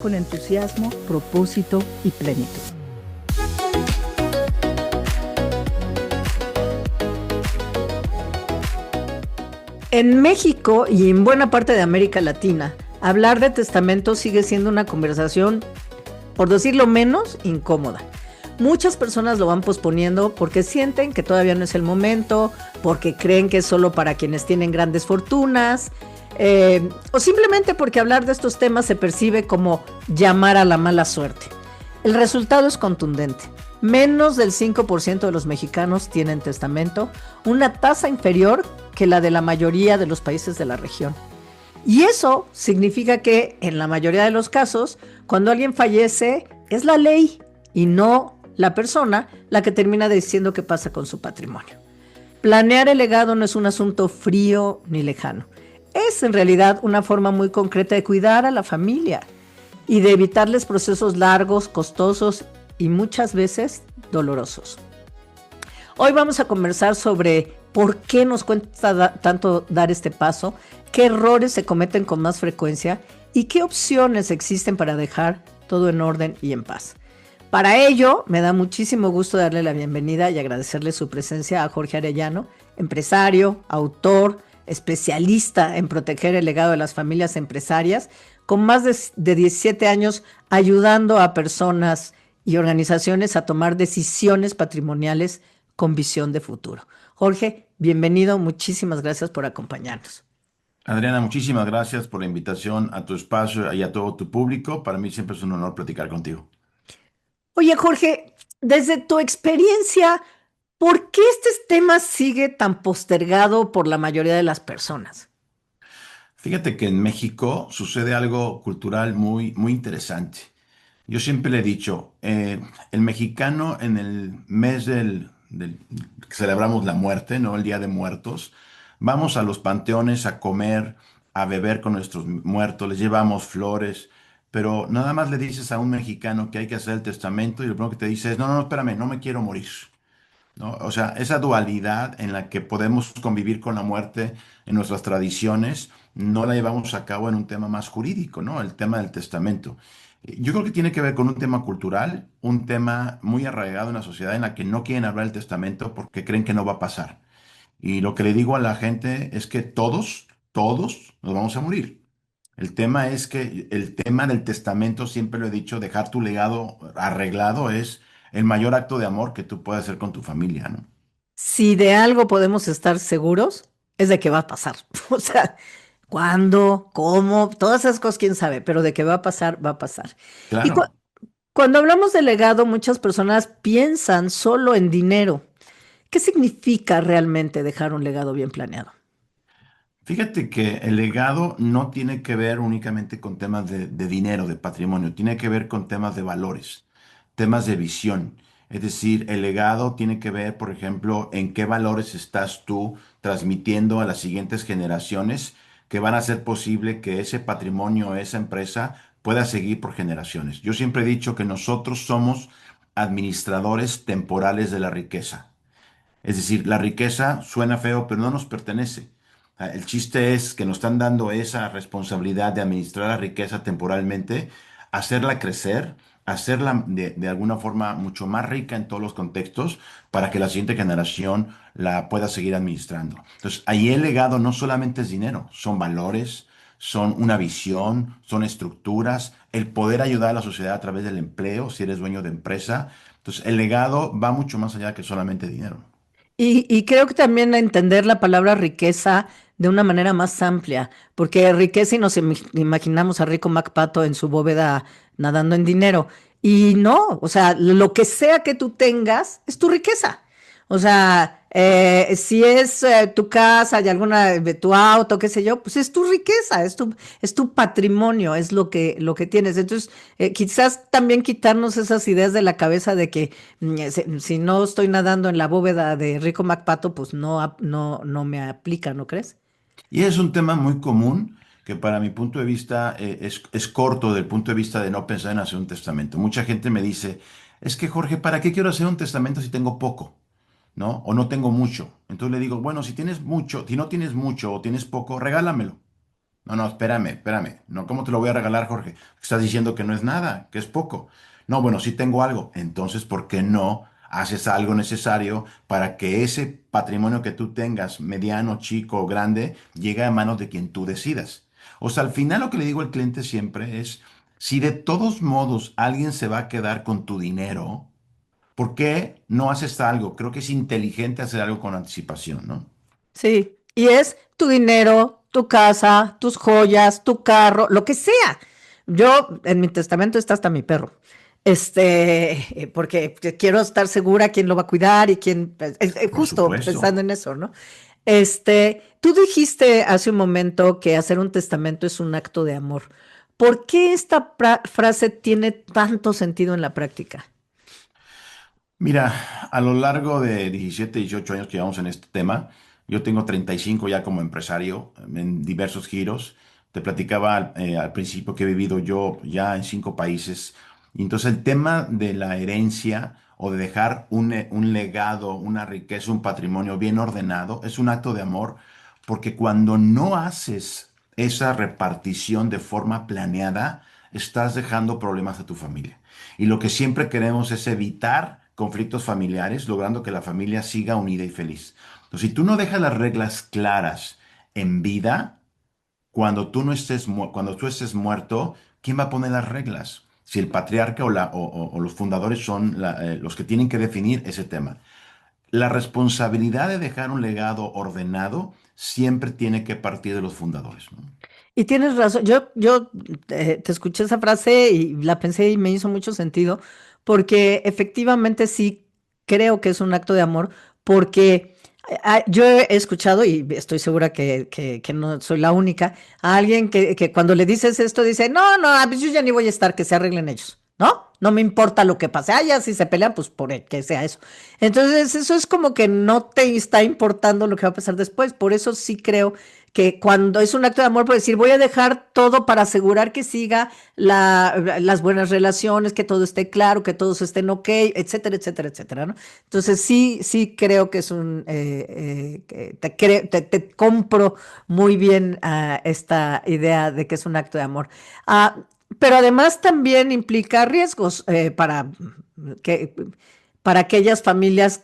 con entusiasmo, propósito y plenitud. En México y en buena parte de América Latina, hablar de testamento sigue siendo una conversación, por decirlo menos, incómoda. Muchas personas lo van posponiendo porque sienten que todavía no es el momento, porque creen que es solo para quienes tienen grandes fortunas, o simplemente porque hablar de estos temas se percibe como llamar a la mala suerte. El resultado es contundente. Menos del 5% de los mexicanos tienen testamento, una tasa inferior que la de la mayoría de los países de la región. Y eso significa que en la mayoría de los casos, cuando alguien fallece, es la ley y no la persona la que termina diciendo qué pasa con su patrimonio. Planear el legado no es un asunto frío ni lejano. Es en realidad una forma muy concreta de cuidar a la familia y de evitarles procesos largos, costosos y muchas veces dolorosos. Hoy vamos a conversar sobre por qué nos cuesta tanto dar este paso, qué errores se cometen con más frecuencia y qué opciones existen para dejar todo en orden y en paz. Para ello, me da muchísimo gusto darle la bienvenida y agradecerle su presencia a Jorge Arellano, empresario, autor, especialista en proteger el legado de las familias empresarias, con más de 17 años ayudando a personas y organizaciones a tomar decisiones patrimoniales con visión de futuro. Jorge, bienvenido, muchísimas gracias por acompañarnos. Adriana, muchísimas gracias por la invitación a tu espacio y a todo tu público. Para mí siempre es un honor platicar contigo. Oye, Jorge, desde tu experiencia, ¿por qué este tema sigue tan postergado por la mayoría de las personas? Fíjate que en México sucede algo cultural muy interesante. Yo siempre le he dicho, el mexicano en el mes que celebramos la muerte, ¿no? El Día de Muertos, vamos a los panteones a comer, a beber con nuestros muertos, les llevamos flores, pero nada más le dices a un mexicano que hay que hacer el testamento y lo primero que te dice es, no, no, espérame, no me quiero morir. ¿No? O sea, esa dualidad en la que podemos convivir con la muerte en nuestras tradiciones, no la llevamos a cabo en un tema más jurídico, ¿no? El tema del testamento. Yo creo que tiene que ver con un tema cultural, un tema muy arraigado en la sociedad en la que no quieren hablar del testamento porque creen que no va a pasar. Y lo que le digo a la gente es que todos nos vamos a morir. El tema es que el tema del testamento, siempre lo he dicho, dejar tu legado arreglado es el mayor acto de amor que tú puedes hacer con tu familia, ¿no? Si de algo podemos estar seguros, es de que va a pasar. O sea, ¿cuándo? ¿Cómo? Todas esas cosas, quién sabe, pero de que va a pasar, va a pasar. Y Claro. cuando hablamos de legado, muchas personas piensan solo en dinero. ¿Qué significa realmente dejar un legado bien planeado? Fíjate que el legado no tiene que ver únicamente con temas de dinero, de patrimonio, tiene que ver con temas de valores, temas de visión. Es decir, el legado tiene que ver, por ejemplo, en qué valores estás tú transmitiendo a las siguientes generaciones que van a hacer posible que ese patrimonio, esa empresa pueda seguir por generaciones. Yo siempre he dicho que nosotros somos administradores temporales de la riqueza. Es decir, la riqueza suena feo, pero no nos pertenece. El chiste es que nos están dando esa responsabilidad de administrar la riqueza temporalmente, hacerla crecer, hacerla de alguna forma mucho más rica en todos los contextos para que la siguiente generación la pueda seguir administrando. Entonces, ahí el legado no solamente es dinero, son valores, son una visión, son estructuras, el poder ayudar a la sociedad a través del empleo, si eres dueño de empresa. Entonces, el legado va mucho más allá que solamente dinero. Y creo que también entender la palabra riqueza de una manera más amplia, porque riqueza y nos imaginamos a Rico MacPato en su bóveda nadando en dinero. Y no, o sea, lo que sea que tú tengas es tu riqueza. O sea, si es tu casa y alguna de tu auto, qué sé yo, pues es tu riqueza, es tu patrimonio, es lo que tienes. Entonces, quizás también quitarnos esas ideas de la cabeza de que si no estoy nadando en la bóveda de Rico MacPato, pues no me aplica, ¿no crees? Y es un tema muy común que para mi punto de vista es corto del punto de vista de no pensar en hacer un testamento. Mucha gente me dice, es que Jorge, ¿para qué quiero hacer un testamento si tengo poco? ¿No? O no tengo mucho. Entonces le digo, bueno, si tienes mucho, si no tienes mucho o tienes poco, regálamelo. No, no, espérame, espérame. No, ¿cómo te lo voy a regalar, Jorge? Estás diciendo que no es nada, que es poco. No, bueno, sí tengo algo. Entonces, ¿por qué no haces algo necesario para que ese patrimonio que tú tengas, mediano, chico o grande, llegue a manos de quien tú decidas? O sea, al final lo que le digo al cliente siempre es, si de todos modos alguien se va a quedar con tu dinero, ¿por qué no haces algo? Creo que es inteligente hacer algo con anticipación, ¿no? Sí, y es tu dinero, tu casa, tus joyas, tu carro, lo que sea. Yo, en mi testamento está hasta mi perro. Porque quiero estar segura quién lo va a cuidar y quién, Por justo supuesto. pensando en eso, ¿no? Tú dijiste hace un momento que hacer un testamento es un acto de amor. ¿Por qué esta frase tiene tanto sentido en la práctica? Mira, a lo largo de 17, 18 años que llevamos en este tema, yo tengo 35 ya como empresario en diversos giros. Te platicaba al principio que he vivido yo ya en 5 países. Y entonces el tema de la herencia o de dejar un legado, una riqueza, un patrimonio bien ordenado, es un acto de amor, porque cuando no haces esa repartición de forma planeada, estás dejando problemas a tu familia. Y lo que siempre queremos es evitar conflictos familiares, logrando que la familia siga unida y feliz. Entonces, si tú no dejas las reglas claras en vida, cuando tú no estés, cuando tú estés muerto, ¿quién va a poner las reglas? Si el patriarca o los fundadores son los que tienen que definir ese tema. La responsabilidad de dejar un legado ordenado siempre tiene que partir de los fundadores, ¿no? Y tienes razón, yo te escuché esa frase y la pensé y me hizo mucho sentido, porque efectivamente sí creo que es un acto de amor, porque yo he escuchado, y estoy segura que no soy la única, a alguien que cuando le dices esto dice, no, no, pues yo ya ni voy a estar, que se arreglen ellos, ¿no? No me importa lo que pase, ya si se pelean, pues que sea eso. Entonces, eso es como que no te está importando lo que va a pasar después, por eso sí creo que cuando es un acto de amor, por decir, voy a dejar todo para asegurar que siga las buenas relaciones, que todo esté claro, que todos estén ok, etcétera, etcétera, etcétera, ¿no? Entonces sí, sí creo que es que te compro muy bien esta idea de que es un acto de amor. Ah, pero además también implica riesgos que para aquellas familias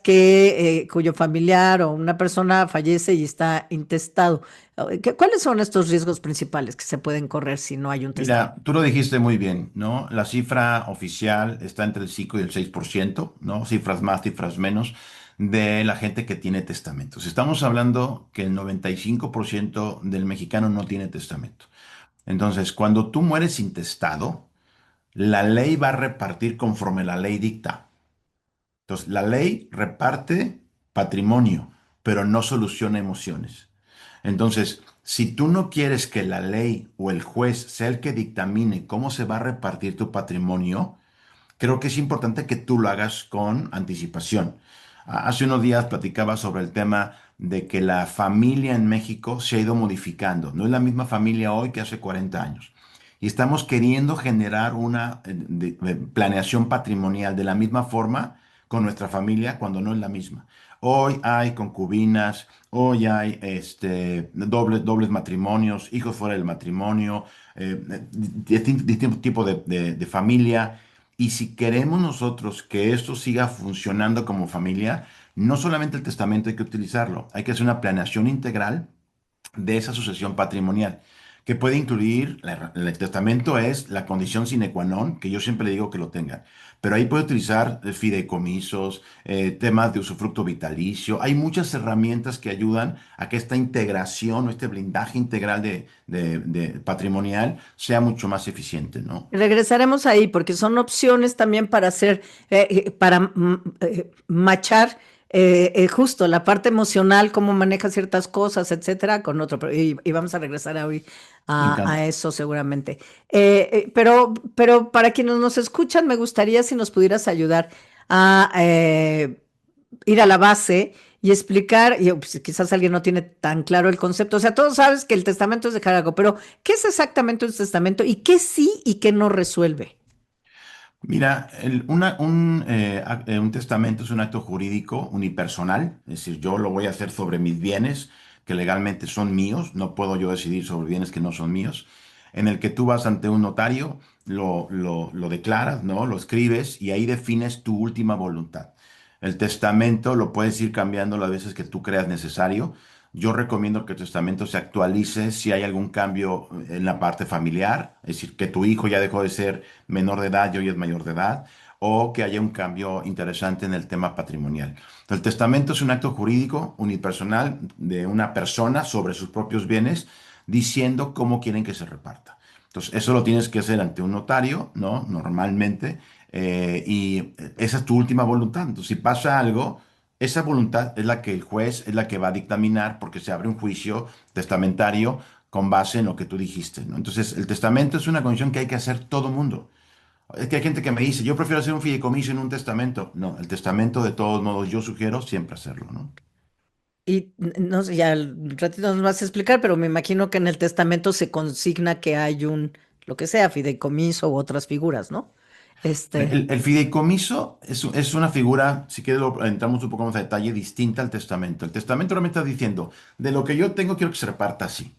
cuyo familiar o una persona fallece y está intestado. ¿Cuáles son estos riesgos principales que se pueden correr si no hay un testamento? Mira, tú lo dijiste muy bien, ¿no? La cifra oficial está entre el 5 y el 6%, ¿no? Cifras más, cifras menos, de la gente que tiene testamentos. Estamos hablando que el 95% del mexicano no tiene testamento. Entonces, cuando tú mueres intestado, la ley va a repartir conforme la ley dicta. Entonces, la ley reparte patrimonio, pero no soluciona emociones. Entonces, si tú no quieres que la ley o el juez sea el que dictamine cómo se va a repartir tu patrimonio, creo que es importante que tú lo hagas con anticipación. Hace unos días platicaba sobre el tema de que la familia en México se ha ido modificando. No es la misma familia hoy que hace 40 años. Y estamos queriendo generar una planeación patrimonial de la misma forma con nuestra familia cuando no es la misma. Hoy hay concubinas, hoy hay dobles matrimonios, hijos fuera del matrimonio, distinto tipo de familia. Y si queremos nosotros que esto siga funcionando como familia, no solamente el testamento hay que utilizarlo, hay que hacer una planeación integral de esa sucesión patrimonial, que puede incluir, el testamento es la condición sine qua non, que yo siempre le digo que lo tengan, pero ahí puede utilizar fideicomisos, temas de usufructo vitalicio, hay muchas herramientas que ayudan a que esta integración o este blindaje integral de patrimonial sea mucho más eficiente, ¿no? Regresaremos ahí porque son opciones también para machar justo la parte emocional, cómo maneja ciertas cosas, etcétera, con otro. Y vamos a regresar hoy Me a encanta. eso seguramente. Pero para quienes nos escuchan, me gustaría si nos pudieras ayudar a ir a la base y explicar, y pues, quizás alguien no tiene tan claro el concepto, o sea, todos sabes que el testamento es dejar algo, pero ¿qué es exactamente un testamento y qué sí y qué no resuelve? Mira, un testamento es un acto jurídico unipersonal, es decir, yo lo voy a hacer sobre mis bienes, que legalmente son míos, no puedo yo decidir sobre bienes que no son míos, en el que tú vas ante un notario, lo declaras, ¿no? Lo escribes y ahí defines tu última voluntad. El testamento lo puedes ir cambiando las veces que tú creas necesario. Yo recomiendo que el testamento se actualice si hay algún cambio en la parte familiar, es decir, que tu hijo ya dejó de ser menor de edad y hoy es mayor de edad, o que haya un cambio interesante en el tema patrimonial. El testamento es un acto jurídico unipersonal de una persona sobre sus propios bienes, diciendo cómo quieren que se reparta. Entonces, eso lo tienes que hacer ante un notario, ¿no? Normalmente, y esa es tu última voluntad. Entonces, si pasa algo, esa voluntad es la que el juez es la que va a dictaminar porque se abre un juicio testamentario con base en lo que tú dijiste, ¿no? Entonces, el testamento es una condición que hay que hacer todo mundo. Es que hay gente que me dice, yo prefiero hacer un fideicomiso en un testamento. No, el testamento de todos modos yo sugiero siempre hacerlo, ¿no? Y no sé, ya al ratito nos vas a explicar, pero me imagino que en el testamento se consigna que hay un, lo que sea, fideicomiso u otras figuras, ¿no? Este, El fideicomiso es una figura, si quieres entramos un poco más a detalle, distinta al testamento. El testamento realmente está diciendo, de lo que yo tengo quiero que se reparta así.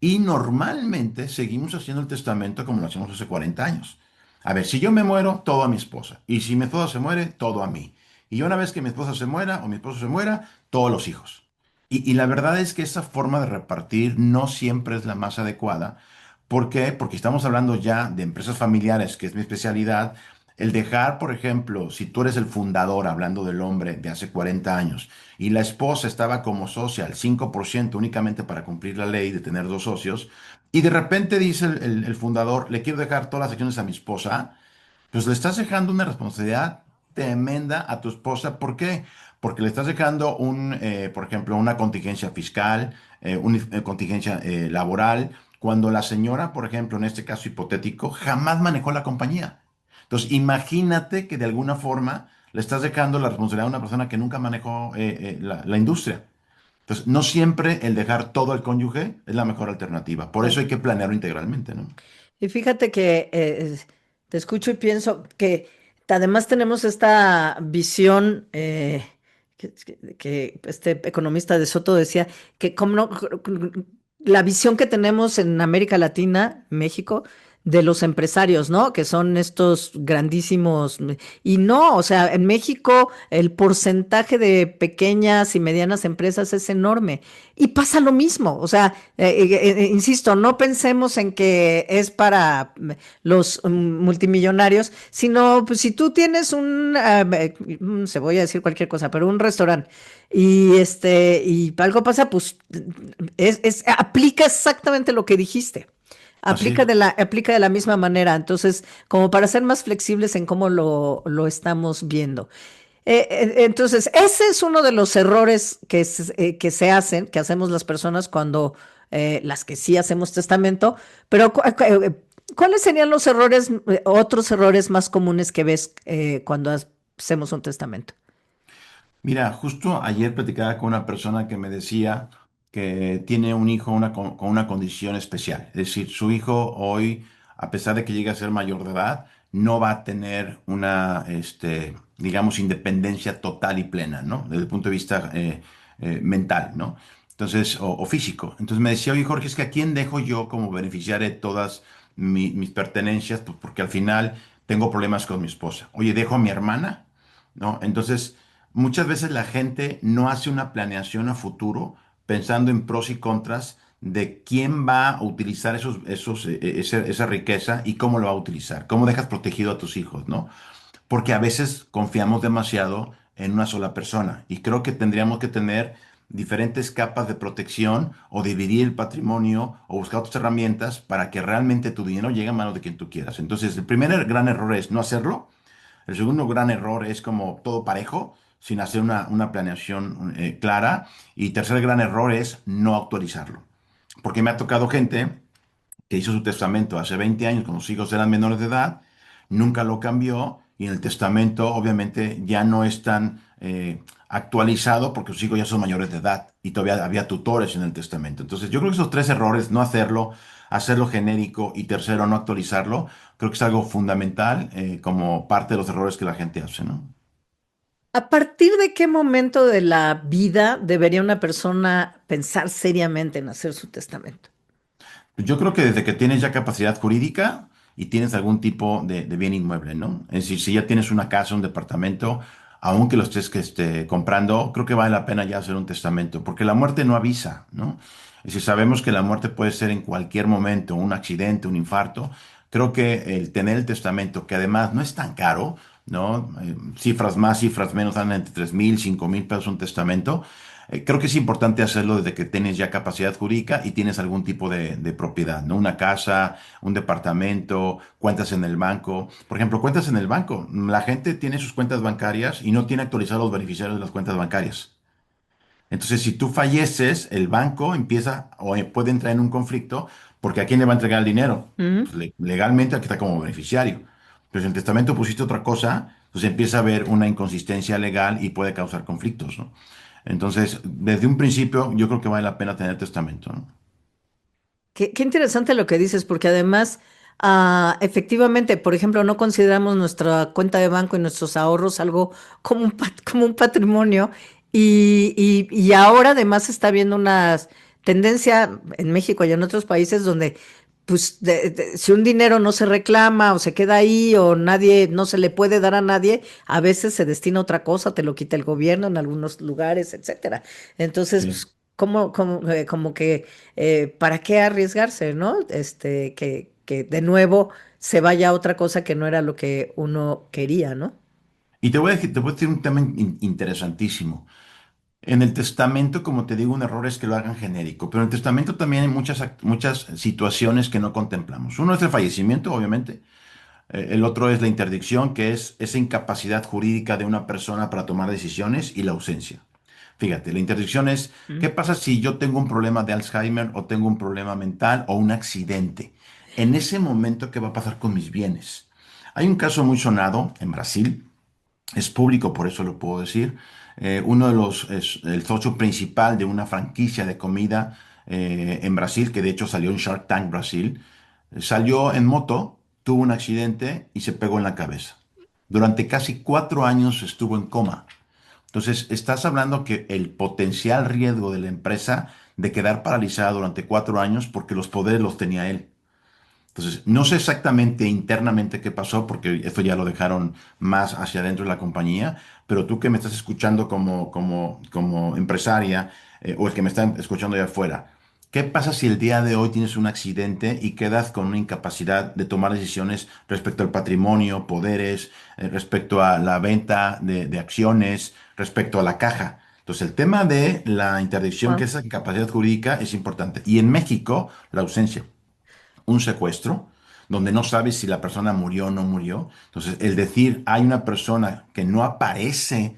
Y normalmente seguimos haciendo el testamento como lo hacemos hace 40 años. A ver, si yo me muero, todo a mi esposa. Y si mi esposa se muere, todo a mí. Y una vez que mi esposa se muera o mi esposo se muera, todos los hijos. Y la verdad es que esa forma de repartir no siempre es la más adecuada. ¿Por qué? Porque estamos hablando ya de empresas familiares, que es mi especialidad. El dejar, por ejemplo, si tú eres el fundador, hablando del hombre de hace 40 años, y la esposa estaba como socia al 5% únicamente para cumplir la ley de tener dos socios, y de repente dice el fundador, le quiero dejar todas las acciones a mi esposa, pues le estás dejando una responsabilidad tremenda a tu esposa. ¿Por qué? Porque le estás dejando por ejemplo, una contingencia fiscal, una contingencia laboral, cuando la señora, por ejemplo, en este caso hipotético, jamás manejó la compañía. Entonces, imagínate que de alguna forma le estás dejando la responsabilidad a una persona que nunca manejó la industria. Entonces, no siempre el dejar todo al cónyuge es la mejor alternativa. Por eso hay que planearlo integralmente, ¿no? y fíjate que te escucho y pienso que además tenemos esta visión que este economista de Soto decía que como la visión que tenemos en América Latina, México, de los empresarios, ¿no? Que son estos grandísimos. Y no, o sea, en México el porcentaje de pequeñas y medianas empresas es enorme. Y pasa lo mismo, o sea, insisto, no pensemos en que es para los multimillonarios, sino pues, si tú tienes se voy a decir cualquier cosa, pero un restaurante y algo pasa, pues aplica exactamente lo que dijiste. Así es. Aplica de la misma manera, entonces, como para ser más flexibles en cómo lo estamos viendo. Entonces, ese es uno de los errores que se hacen, que hacemos las personas cuando, las que sí hacemos testamento, pero ¿cuáles serían los errores, otros errores más comunes que ves cuando hacemos un testamento? Mira, justo ayer platicaba con una persona que me decía que tiene un hijo con una condición especial. Es decir, su hijo hoy, a pesar de que llegue a ser mayor de edad, no va a tener una, digamos, independencia total y plena, ¿no? Desde el punto de vista mental, ¿no? Entonces, o físico. Entonces me decía, oye, Jorge, es que ¿a quién dejo yo como beneficiario de todas mis pertenencias? Pues porque al final tengo problemas con mi esposa. Oye, ¿dejo a mi hermana? ¿No? Entonces... Muchas veces la gente no hace una planeación a futuro pensando en pros y contras de quién va a utilizar esa riqueza y cómo lo va a utilizar, cómo dejas protegido a tus hijos, ¿no? Porque a veces confiamos demasiado en una sola persona y creo que tendríamos que tener diferentes capas de protección o dividir el patrimonio o buscar otras herramientas para que realmente tu dinero llegue a manos de quien tú quieras. Entonces, el primer gran error es no hacerlo. El segundo gran error es como todo parejo, sin hacer una planeación clara. Y tercer gran error es no actualizarlo. Porque me ha tocado gente que hizo su testamento hace 20 años cuando sus hijos eran menores de edad, nunca lo cambió y en el testamento obviamente ya no es tan actualizado porque sus hijos ya son mayores de edad y todavía había tutores en el testamento. Entonces yo creo que esos tres errores, no hacerlo, hacerlo genérico y tercero, no actualizarlo, creo que es algo fundamental como parte de los errores que la gente hace, ¿no? ¿A partir de qué momento de la vida debería una persona pensar seriamente en hacer su testamento? Yo creo que desde que tienes ya capacidad jurídica y tienes algún tipo de bien inmueble, ¿no? Es decir, si ya tienes una casa, un departamento, aunque lo estés comprando, creo que vale la pena ya hacer un testamento, porque la muerte no avisa, ¿no? Es decir, sabemos que la muerte puede ser en cualquier momento, un accidente, un infarto. Creo que el tener el testamento, que además no es tan caro, ¿no? Cifras más, cifras menos, andan entre 3,000, 5,000 pesos un testamento. Creo que es importante hacerlo desde que tienes ya capacidad jurídica y tienes algún tipo de propiedad, ¿no? Una casa, un departamento, cuentas en el banco. Por ejemplo, cuentas en el banco. La gente tiene sus cuentas bancarias y no tiene actualizados los beneficiarios de las cuentas bancarias. Entonces, si tú falleces, el banco empieza o puede entrar en un conflicto porque ¿a quién le va a entregar el dinero? ¿Mm? Pues, legalmente aquí está como beneficiario. Pero si en el testamento pusiste otra cosa, pues empieza a haber una inconsistencia legal y puede causar conflictos, ¿no? Entonces, desde un principio, yo creo que vale la pena tener testamento, ¿no? Qué interesante lo que dices, porque además, efectivamente, por ejemplo, no consideramos nuestra cuenta de banco y nuestros ahorros algo como como un patrimonio, y ahora además se está viendo una tendencia en México y en otros países donde, pues, si un dinero no se reclama o se queda ahí o nadie, no se le puede dar a nadie, a veces se destina a otra cosa, te lo quita el gobierno en algunos lugares, etcétera. Entonces, Sí. pues, como que ¿para qué arriesgarse, no? Que de nuevo se vaya a otra cosa que no era lo que uno quería, ¿no? Y te voy a decir un tema interesantísimo. En el testamento, como te digo, un error es que lo hagan genérico, pero en el testamento también hay muchas situaciones que no contemplamos. Uno es el fallecimiento, obviamente. El otro es la interdicción, que es esa incapacidad jurídica de una persona para tomar decisiones y la ausencia. Fíjate, la interdicción es, ¿qué Mm. pasa si yo tengo un problema de Alzheimer o tengo un problema mental o un accidente? En ese momento, ¿qué va a pasar con mis bienes? Hay un caso muy sonado en Brasil, es público, por eso lo puedo decir. Uno de los, es el socio principal de una franquicia de comida en Brasil, que de hecho salió en Shark Tank Brasil, salió en moto, tuvo un accidente y se pegó en la cabeza. Durante casi 4 años estuvo en coma. Entonces, estás hablando que el potencial riesgo de la empresa de quedar paralizada durante 4 años porque los poderes los tenía él. Entonces, no sé exactamente internamente qué pasó, porque esto ya lo dejaron más hacia adentro de la compañía, pero tú que me estás escuchando como empresaria, o el que me está escuchando allá afuera, ¿qué pasa si el día de hoy tienes un accidente y quedas con una incapacidad de tomar decisiones respecto al patrimonio, poderes, respecto a la venta de acciones, respecto a la caja? Entonces, el tema de la interdicción, que Wow. es esa incapacidad jurídica, es importante. Y en México, la ausencia, un secuestro, donde no sabes si la persona murió o no murió. Entonces, el decir hay una persona que no aparece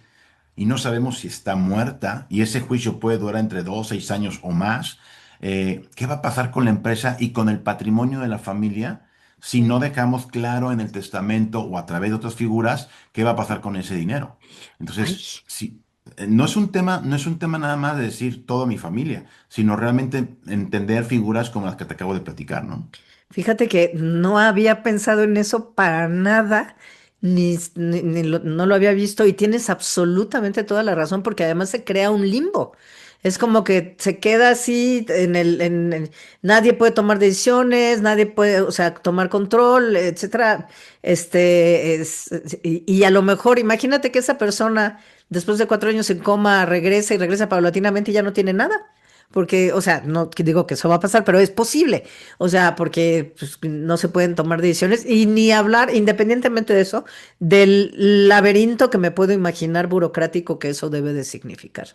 y no sabemos si está muerta y ese juicio puede durar entre 2, 6 años o más, ¿qué va a pasar con la empresa y con el patrimonio de la familia si no dejamos claro en el testamento o a través de otras figuras qué va a pasar con ese dinero? Ay, Entonces, si, no es un tema nada más de decir toda mi familia, sino realmente entender figuras como las que te acabo de platicar, ¿no? fíjate que no había pensado en eso para nada, no lo había visto y tienes absolutamente toda la razón porque además se crea un limbo. Es como que se queda así nadie puede tomar decisiones, nadie puede, o sea, tomar control, etcétera. Y a lo mejor, imagínate que esa persona después de 4 años en coma regresa y regresa paulatinamente y ya no tiene nada. Porque, o sea, no que digo que eso va a pasar, pero es posible. O sea, porque pues, no se pueden tomar decisiones y ni hablar, independientemente de eso, del laberinto que me puedo imaginar burocrático que eso debe de significar.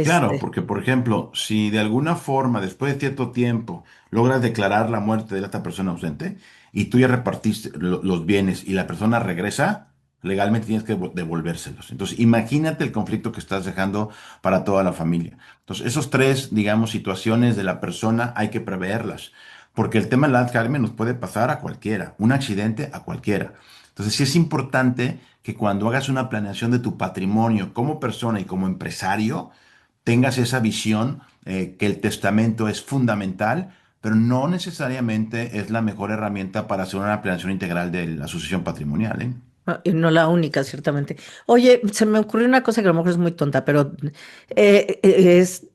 Claro, Este, porque por ejemplo, si de alguna forma, después de cierto tiempo, logras declarar la muerte de esta persona ausente y tú ya repartiste los bienes y la persona regresa, legalmente tienes que devolvérselos. Entonces, imagínate el conflicto que estás dejando para toda la familia. Entonces, esos tres, digamos, situaciones de la persona hay que preverlas, porque el tema del Alzheimer nos puede pasar a cualquiera, un accidente a cualquiera. Entonces, sí es importante que cuando hagas una planeación de tu patrimonio como persona y como empresario, tengas esa visión, que el testamento es fundamental, pero no necesariamente es la mejor herramienta para hacer una planeación integral de la sucesión patrimonial, ¿eh? Y no la única, ciertamente. Oye, se me ocurrió una cosa que a lo mejor es muy tonta, pero es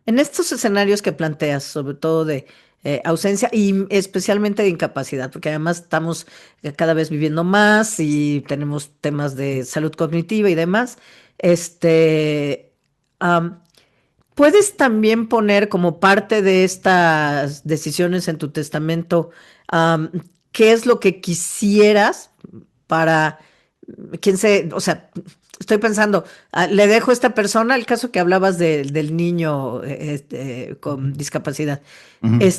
en estos escenarios que planteas, sobre todo de ausencia y especialmente de incapacidad, porque además estamos cada vez viviendo más y tenemos temas de salud cognitiva y demás, este, am, puedes también poner como parte de estas decisiones en tu testamento, am, qué es lo que quisieras para, quién sé, o sea, estoy pensando, le dejo a esta persona, el caso que hablabas del niño con discapacidad, Ujú. le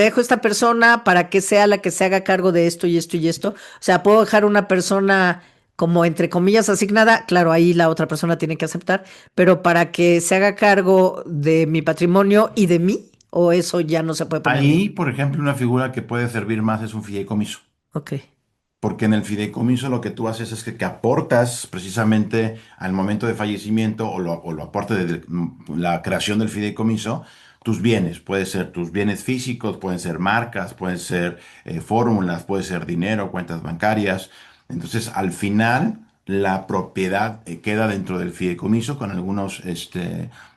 dejo a esta persona para que sea la que se haga cargo de esto y esto y esto. O sea, puedo dejar una persona como entre comillas asignada, claro, ahí la otra persona tiene que aceptar, pero para que se haga cargo de mi patrimonio y de mí, o eso ya no se puede poner ahí. Ahí, por ejemplo, una figura que puede servir más es un fideicomiso. Ok. Porque en el fideicomiso lo que tú haces es que aportas precisamente al momento de fallecimiento o lo aporte de la creación del fideicomiso, tus bienes. Puede ser tus bienes físicos, pueden ser marcas, pueden ser fórmulas, puede ser dinero, cuentas bancarias. Entonces, al final, la propiedad queda dentro del fideicomiso con algunos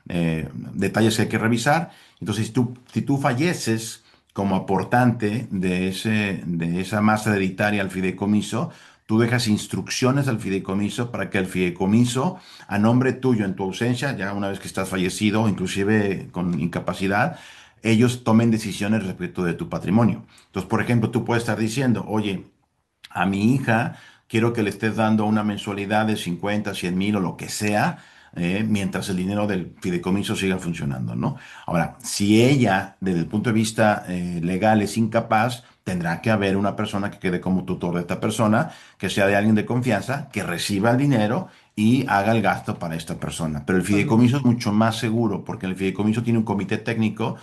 detalles que hay que revisar. Entonces, si tú falleces como aportante de esa masa hereditaria al fideicomiso, tú dejas instrucciones al fideicomiso para que el fideicomiso, a nombre tuyo en tu ausencia, ya una vez que estás fallecido, inclusive con incapacidad, ellos tomen decisiones respecto de tu patrimonio. Entonces, por ejemplo, tú puedes estar diciendo, oye, a mi hija quiero que le estés dando una mensualidad de 50, 100 mil o lo que sea, mientras el dinero del fideicomiso siga funcionando, ¿no? Ahora, si ella, desde el punto de vista legal, es incapaz, tendrá que haber una persona que quede como tutor de esta persona, que sea de alguien de confianza, que reciba el dinero y haga el gasto para esta persona. Pero el Ujú. fideicomiso es mucho más seguro, porque el fideicomiso tiene un comité técnico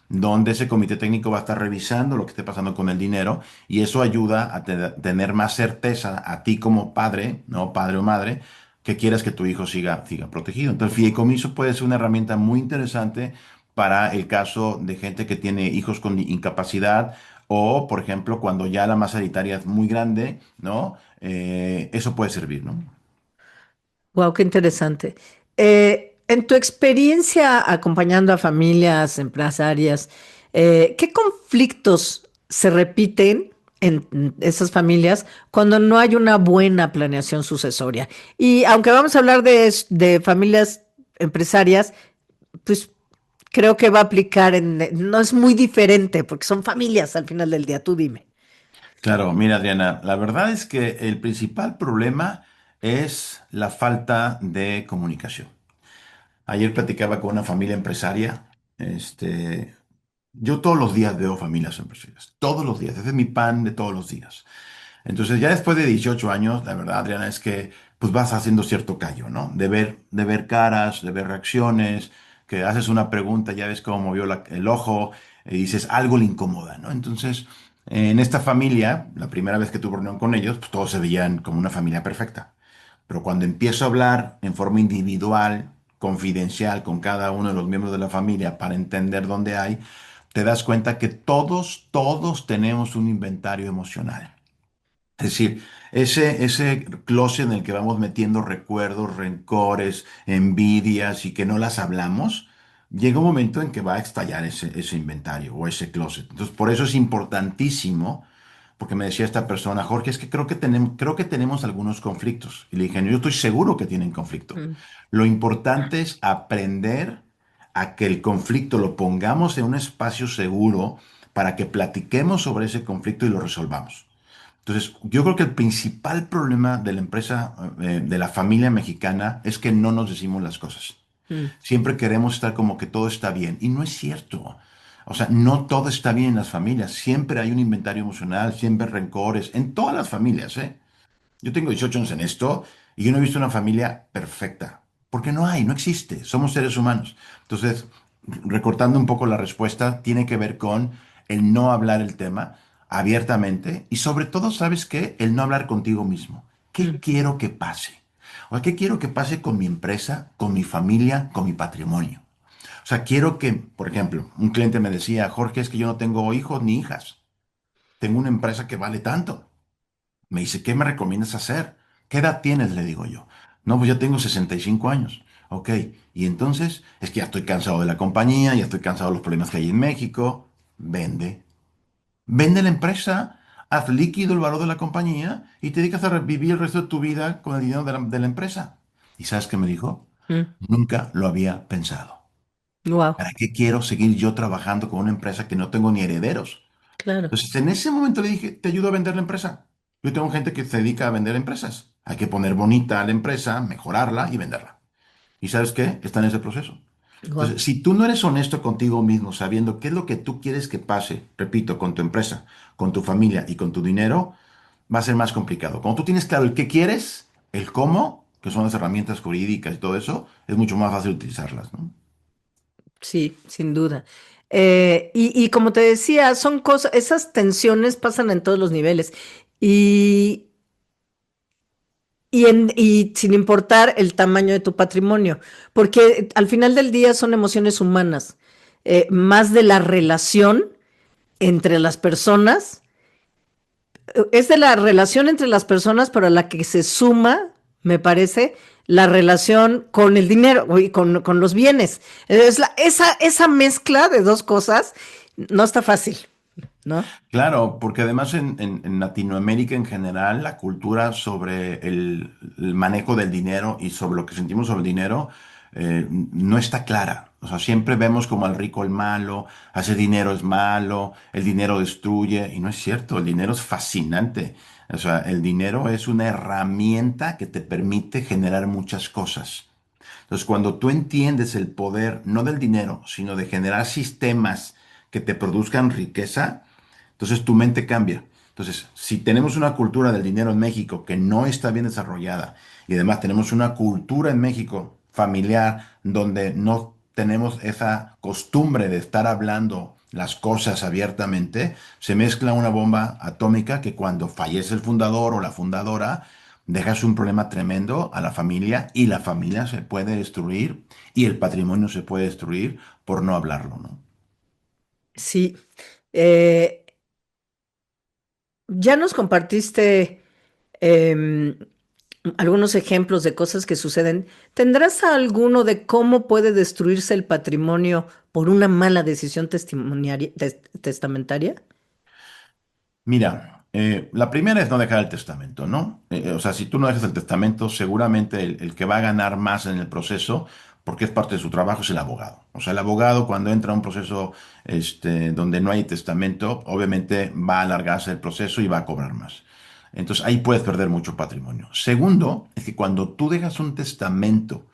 donde ese comité técnico va a estar revisando lo que esté pasando con el dinero y eso ayuda a tener más certeza a ti como padre, ¿no? Padre o madre, que quieras que tu hijo siga protegido. Entonces, el fideicomiso puede ser una herramienta muy interesante para el caso de gente que tiene hijos con incapacidad o, por ejemplo, cuando ya la masa hereditaria es muy grande, ¿no? Eso puede servir, ¿no? Wow, qué interesante. En tu experiencia acompañando a familias empresarias, ¿qué conflictos se repiten en esas familias cuando no hay una buena planeación sucesoria? Y aunque vamos a hablar de familias empresarias, pues creo que va a aplicar no es muy diferente porque son familias al final del día, tú dime. Claro, mira, Adriana, la verdad es que el principal problema es la falta de comunicación. Ayer platicaba con una familia empresaria. Este, yo todos los días veo familias empresarias, todos los días, ese es mi pan de todos los días. Entonces, ya después de 18 años, la verdad, Adriana, es que pues vas haciendo cierto callo, ¿no? De ver caras, de ver reacciones, que haces una pregunta, ya ves cómo movió el ojo, y dices, algo le incomoda, ¿no? Entonces, en esta familia, la primera vez que tuve reunión con ellos, pues todos se veían como una familia perfecta. Pero cuando empiezo a hablar en forma individual, confidencial, con cada uno de los miembros de la familia para entender dónde hay, te das cuenta que todos tenemos un inventario emocional. Es decir, ese closet en el que vamos metiendo recuerdos, rencores, envidias y que no las hablamos, llega un momento en que va a estallar ese inventario o ese closet. Entonces, por eso es importantísimo, porque me decía esta persona, Jorge, es que creo que tenemos algunos conflictos. Y le dije, yo estoy seguro que tienen conflicto. Mm. Lo importante es aprender a que el conflicto lo pongamos en un espacio seguro para que platiquemos sobre ese conflicto y lo resolvamos. Entonces, yo creo que el principal problema de la empresa, de la familia mexicana, es que no nos decimos las cosas. Mm. Siempre queremos estar como que todo está bien. Y no es cierto. O sea, no todo está bien en las familias. Siempre hay un inventario emocional, siempre hay rencores, en todas las familias, ¿eh? Yo tengo 18 años en esto y yo no he visto una familia perfecta. Porque no hay, no existe. Somos seres humanos. Entonces, recortando un poco la respuesta, tiene que ver con el no hablar el tema abiertamente y sobre todo, ¿sabes qué? El no hablar contigo mismo. ¿Qué Mm. quiero que pase? O sea, ¿qué quiero que pase con mi empresa, con mi familia, con mi patrimonio? O sea, quiero que, por ejemplo, un cliente me decía, Jorge, es que yo no tengo hijos ni hijas. tengo una empresa que vale tanto. Me dice, ¿qué me recomiendas hacer? ¿Qué edad tienes? Le digo yo. No, pues yo tengo 65 años. Ok, y entonces es que ya estoy cansado de la compañía, ya estoy cansado de los problemas que hay en México. Vende. Vende la empresa, haz líquido el valor de la compañía y te dedicas a vivir el resto de tu vida con el dinero de la empresa. ¿Y sabes qué me dijo? Nunca lo había pensado. Wow, ¿Para qué quiero seguir yo trabajando con una empresa que no tengo ni herederos? claro. Entonces, en ese momento le dije, te ayudo a vender la empresa. Yo tengo gente que se dedica a vender empresas. Hay que poner bonita la empresa, mejorarla y venderla. ¿Y sabes qué? Está en ese proceso. Wow. Entonces, si tú no eres honesto contigo mismo, sabiendo qué es lo que tú quieres que pase, repito, con tu empresa, con tu familia y con tu dinero, va a ser más complicado. Cuando tú tienes claro el qué quieres, el cómo, que son las herramientas jurídicas y todo eso, es mucho más fácil utilizarlas, ¿no? Sí, sin duda. Y como te decía, son cosas, esas tensiones pasan en todos los niveles. Y, y sin importar el tamaño de tu patrimonio, porque al final del día son emociones humanas, más de la relación entre las personas, es de la relación entre las personas, pero a la que se suma, me parece, la relación con el dinero y con los bienes. Esa mezcla de dos cosas no está fácil, ¿no? Claro, porque además en Latinoamérica en general, la cultura sobre el manejo del dinero y sobre lo que sentimos sobre el dinero no está clara. O sea, siempre vemos como al rico el malo, hacer dinero es malo, el dinero destruye, y no es cierto, el dinero es fascinante. O sea, el dinero es una herramienta que te permite generar muchas cosas. Entonces, cuando tú entiendes el poder, no del dinero, sino de generar sistemas que te produzcan riqueza, entonces tu mente cambia. Entonces, si tenemos una cultura del dinero en México que no está bien desarrollada y además tenemos una cultura en México familiar donde no tenemos esa costumbre de estar hablando las cosas abiertamente, se mezcla una bomba atómica que cuando fallece el fundador o la fundadora, dejas un problema tremendo a la familia y la familia se puede destruir y el patrimonio se puede destruir por no hablarlo, ¿no? Sí. Eh, ya nos compartiste em, algunos ejemplos de cosas que suceden. ¿Tendrás alguno de cómo puede destruirse el patrimonio por una mala decisión testamentaria? Mira, la primera es no dejar el testamento, ¿no? O sea, si tú no dejas el testamento, seguramente el que va a ganar más en el proceso, porque es parte de su trabajo, es el abogado. O sea, el abogado cuando entra a un proceso donde no hay testamento, obviamente va a alargarse el proceso y va a cobrar más. Entonces ahí puedes perder mucho patrimonio. Segundo, es que cuando tú dejas un testamento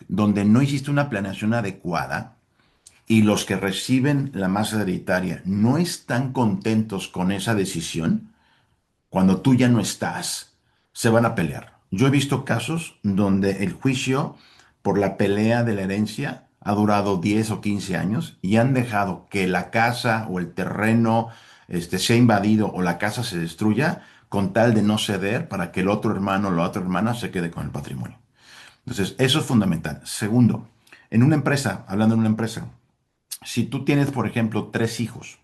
donde no hiciste una planeación adecuada, y los que reciben la masa hereditaria no están contentos con esa decisión, cuando tú ya no estás, se van a pelear. Yo he visto casos donde el juicio por la pelea de la herencia ha durado 10 o 15 años y han dejado que la casa o el terreno sea invadido o la casa se destruya con tal de no ceder para que el otro hermano o la otra hermana se quede con el patrimonio. Entonces, eso es fundamental. Segundo, en una empresa, hablando de una empresa, si tú tienes, por ejemplo, tres hijos,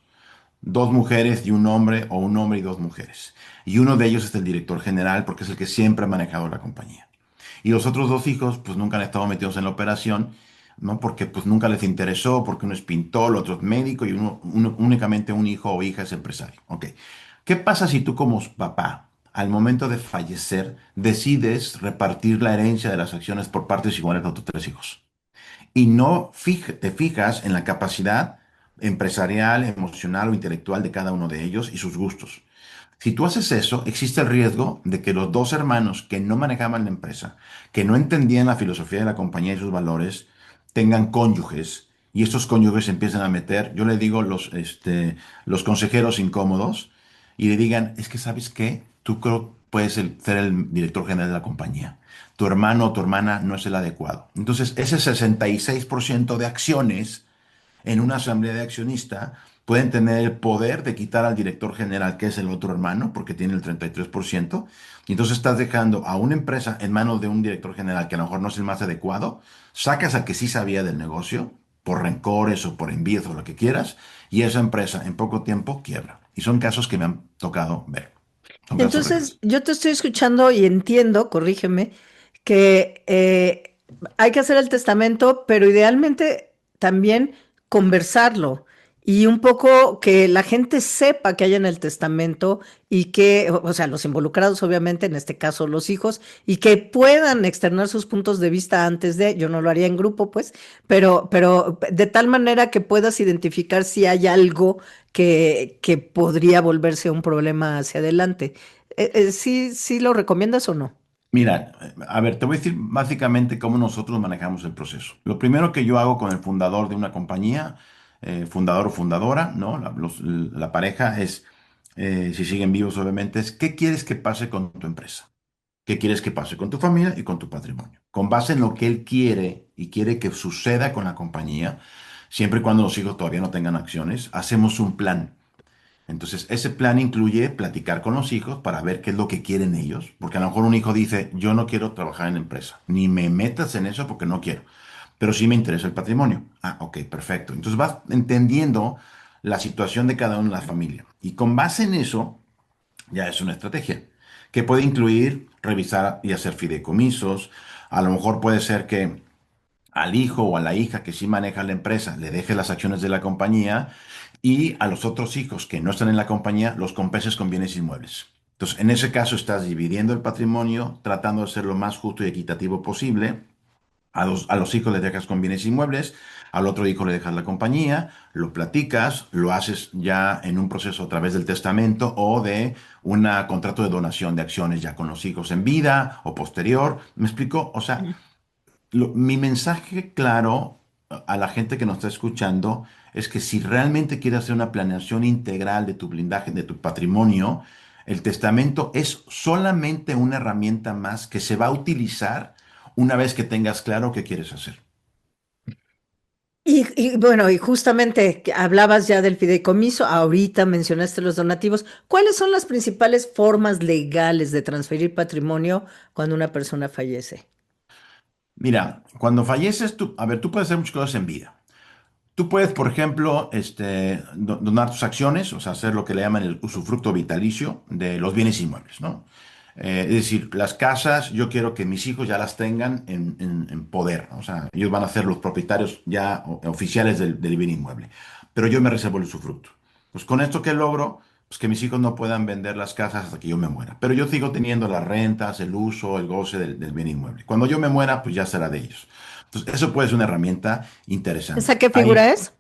dos mujeres y un hombre o un hombre y dos mujeres, y uno de ellos es el director general porque es el que siempre ha manejado la compañía, y los otros dos hijos pues nunca han estado metidos en la operación, ¿no? Porque pues nunca les interesó, porque uno es pintor, el otro es médico y únicamente un hijo o hija es empresario. Ok. ¿Qué pasa si tú como papá, al momento de fallecer, decides repartir la herencia de las acciones por partes iguales a tus tres hijos? Y no te fijas en la capacidad empresarial, emocional o intelectual de cada uno de ellos y sus gustos. Si tú haces eso, existe el riesgo de que los dos hermanos que no manejaban la empresa, que no entendían la filosofía de la compañía y sus valores, tengan cónyuges y estos cónyuges se empiezan a meter, yo le digo los consejeros incómodos y le digan, es que sabes qué, tú creo puedes ser el director general de la compañía. Tu hermano o tu hermana no es el adecuado. Entonces, ese 66% de acciones en una asamblea de accionistas pueden tener el poder de quitar al director general, que es el otro hermano, porque tiene el 33%, y entonces estás dejando a una empresa en manos de un director general que a lo mejor no es el más adecuado, sacas al que sí sabía del negocio, por rencores o por envidias o lo que quieras, y esa empresa en poco tiempo quiebra. Y son casos que me han tocado ver. Son casos Entonces, reales. yo te estoy escuchando y entiendo, corrígeme, que hay que hacer el testamento, pero idealmente también conversarlo y un poco que la gente sepa que hay en el testamento y que, o sea, los involucrados, obviamente, en este caso los hijos, y que puedan externar sus puntos de vista antes de, yo no lo haría en grupo, pues, pero de tal manera que puedas identificar si hay algo que podría volverse un problema hacia adelante. ¿Sí, sí lo recomiendas o no? Mira, a ver, te voy a decir básicamente cómo nosotros manejamos el proceso. Lo primero que yo hago con el fundador de una compañía, fundador o fundadora, ¿no? La pareja es, si siguen vivos obviamente, es ¿qué quieres que pase con tu empresa? ¿Qué quieres que pase con tu familia y con tu patrimonio? Con base en lo que él quiere y quiere que suceda con la compañía, siempre y cuando los hijos todavía no tengan acciones, hacemos un plan. Entonces, ese plan incluye platicar con los hijos para ver qué es lo que quieren ellos, porque a lo mejor un hijo dice, yo no quiero trabajar en la empresa, ni me metas en eso porque no quiero, pero sí me interesa el patrimonio. Ah, ok, perfecto. Entonces vas entendiendo la situación de cada uno de la familia. Y con base en eso, ya es una estrategia que puede incluir revisar y hacer fideicomisos. A lo mejor puede ser que al hijo o a la hija que sí maneja la empresa le deje las acciones de la compañía y a los otros hijos que no están en la compañía los compenses con bienes inmuebles. Entonces, en ese caso estás dividiendo el patrimonio, tratando de ser lo más justo y equitativo posible. A los hijos les dejas con bienes inmuebles, al otro hijo le dejas la compañía, lo platicas, lo haces ya en un proceso a través del testamento o de un contrato de donación de acciones ya con los hijos en vida o posterior. ¿Me explico? O sea, mi mensaje claro a la gente que nos está escuchando es que si realmente quieres hacer una planeación integral de tu blindaje, de tu patrimonio, el testamento es solamente una herramienta más que se va a utilizar una vez que tengas claro qué quieres hacer. Y bueno, y justamente que hablabas ya del fideicomiso, ahorita mencionaste los donativos. ¿Cuáles son las principales formas legales de transferir patrimonio cuando una persona fallece? Mira, cuando falleces, a ver, tú puedes hacer muchas cosas en vida. Tú puedes, por ejemplo, donar tus acciones, o sea, hacer lo que le llaman el usufructo vitalicio de los bienes inmuebles, ¿no? Es decir, las casas, yo quiero que mis hijos ya las tengan en poder, ¿no? O sea, ellos van a ser los propietarios ya oficiales del bien inmueble, pero yo me reservo el usufructo. Pues con esto, ¿qué logro? Pues que mis hijos no puedan vender las casas hasta que yo me muera, pero yo sigo teniendo las rentas, el uso, el goce del bien inmueble. Cuando yo me muera, pues ya será de ellos. Entonces, eso puede ser una herramienta ¿Esa interesante. qué figura es?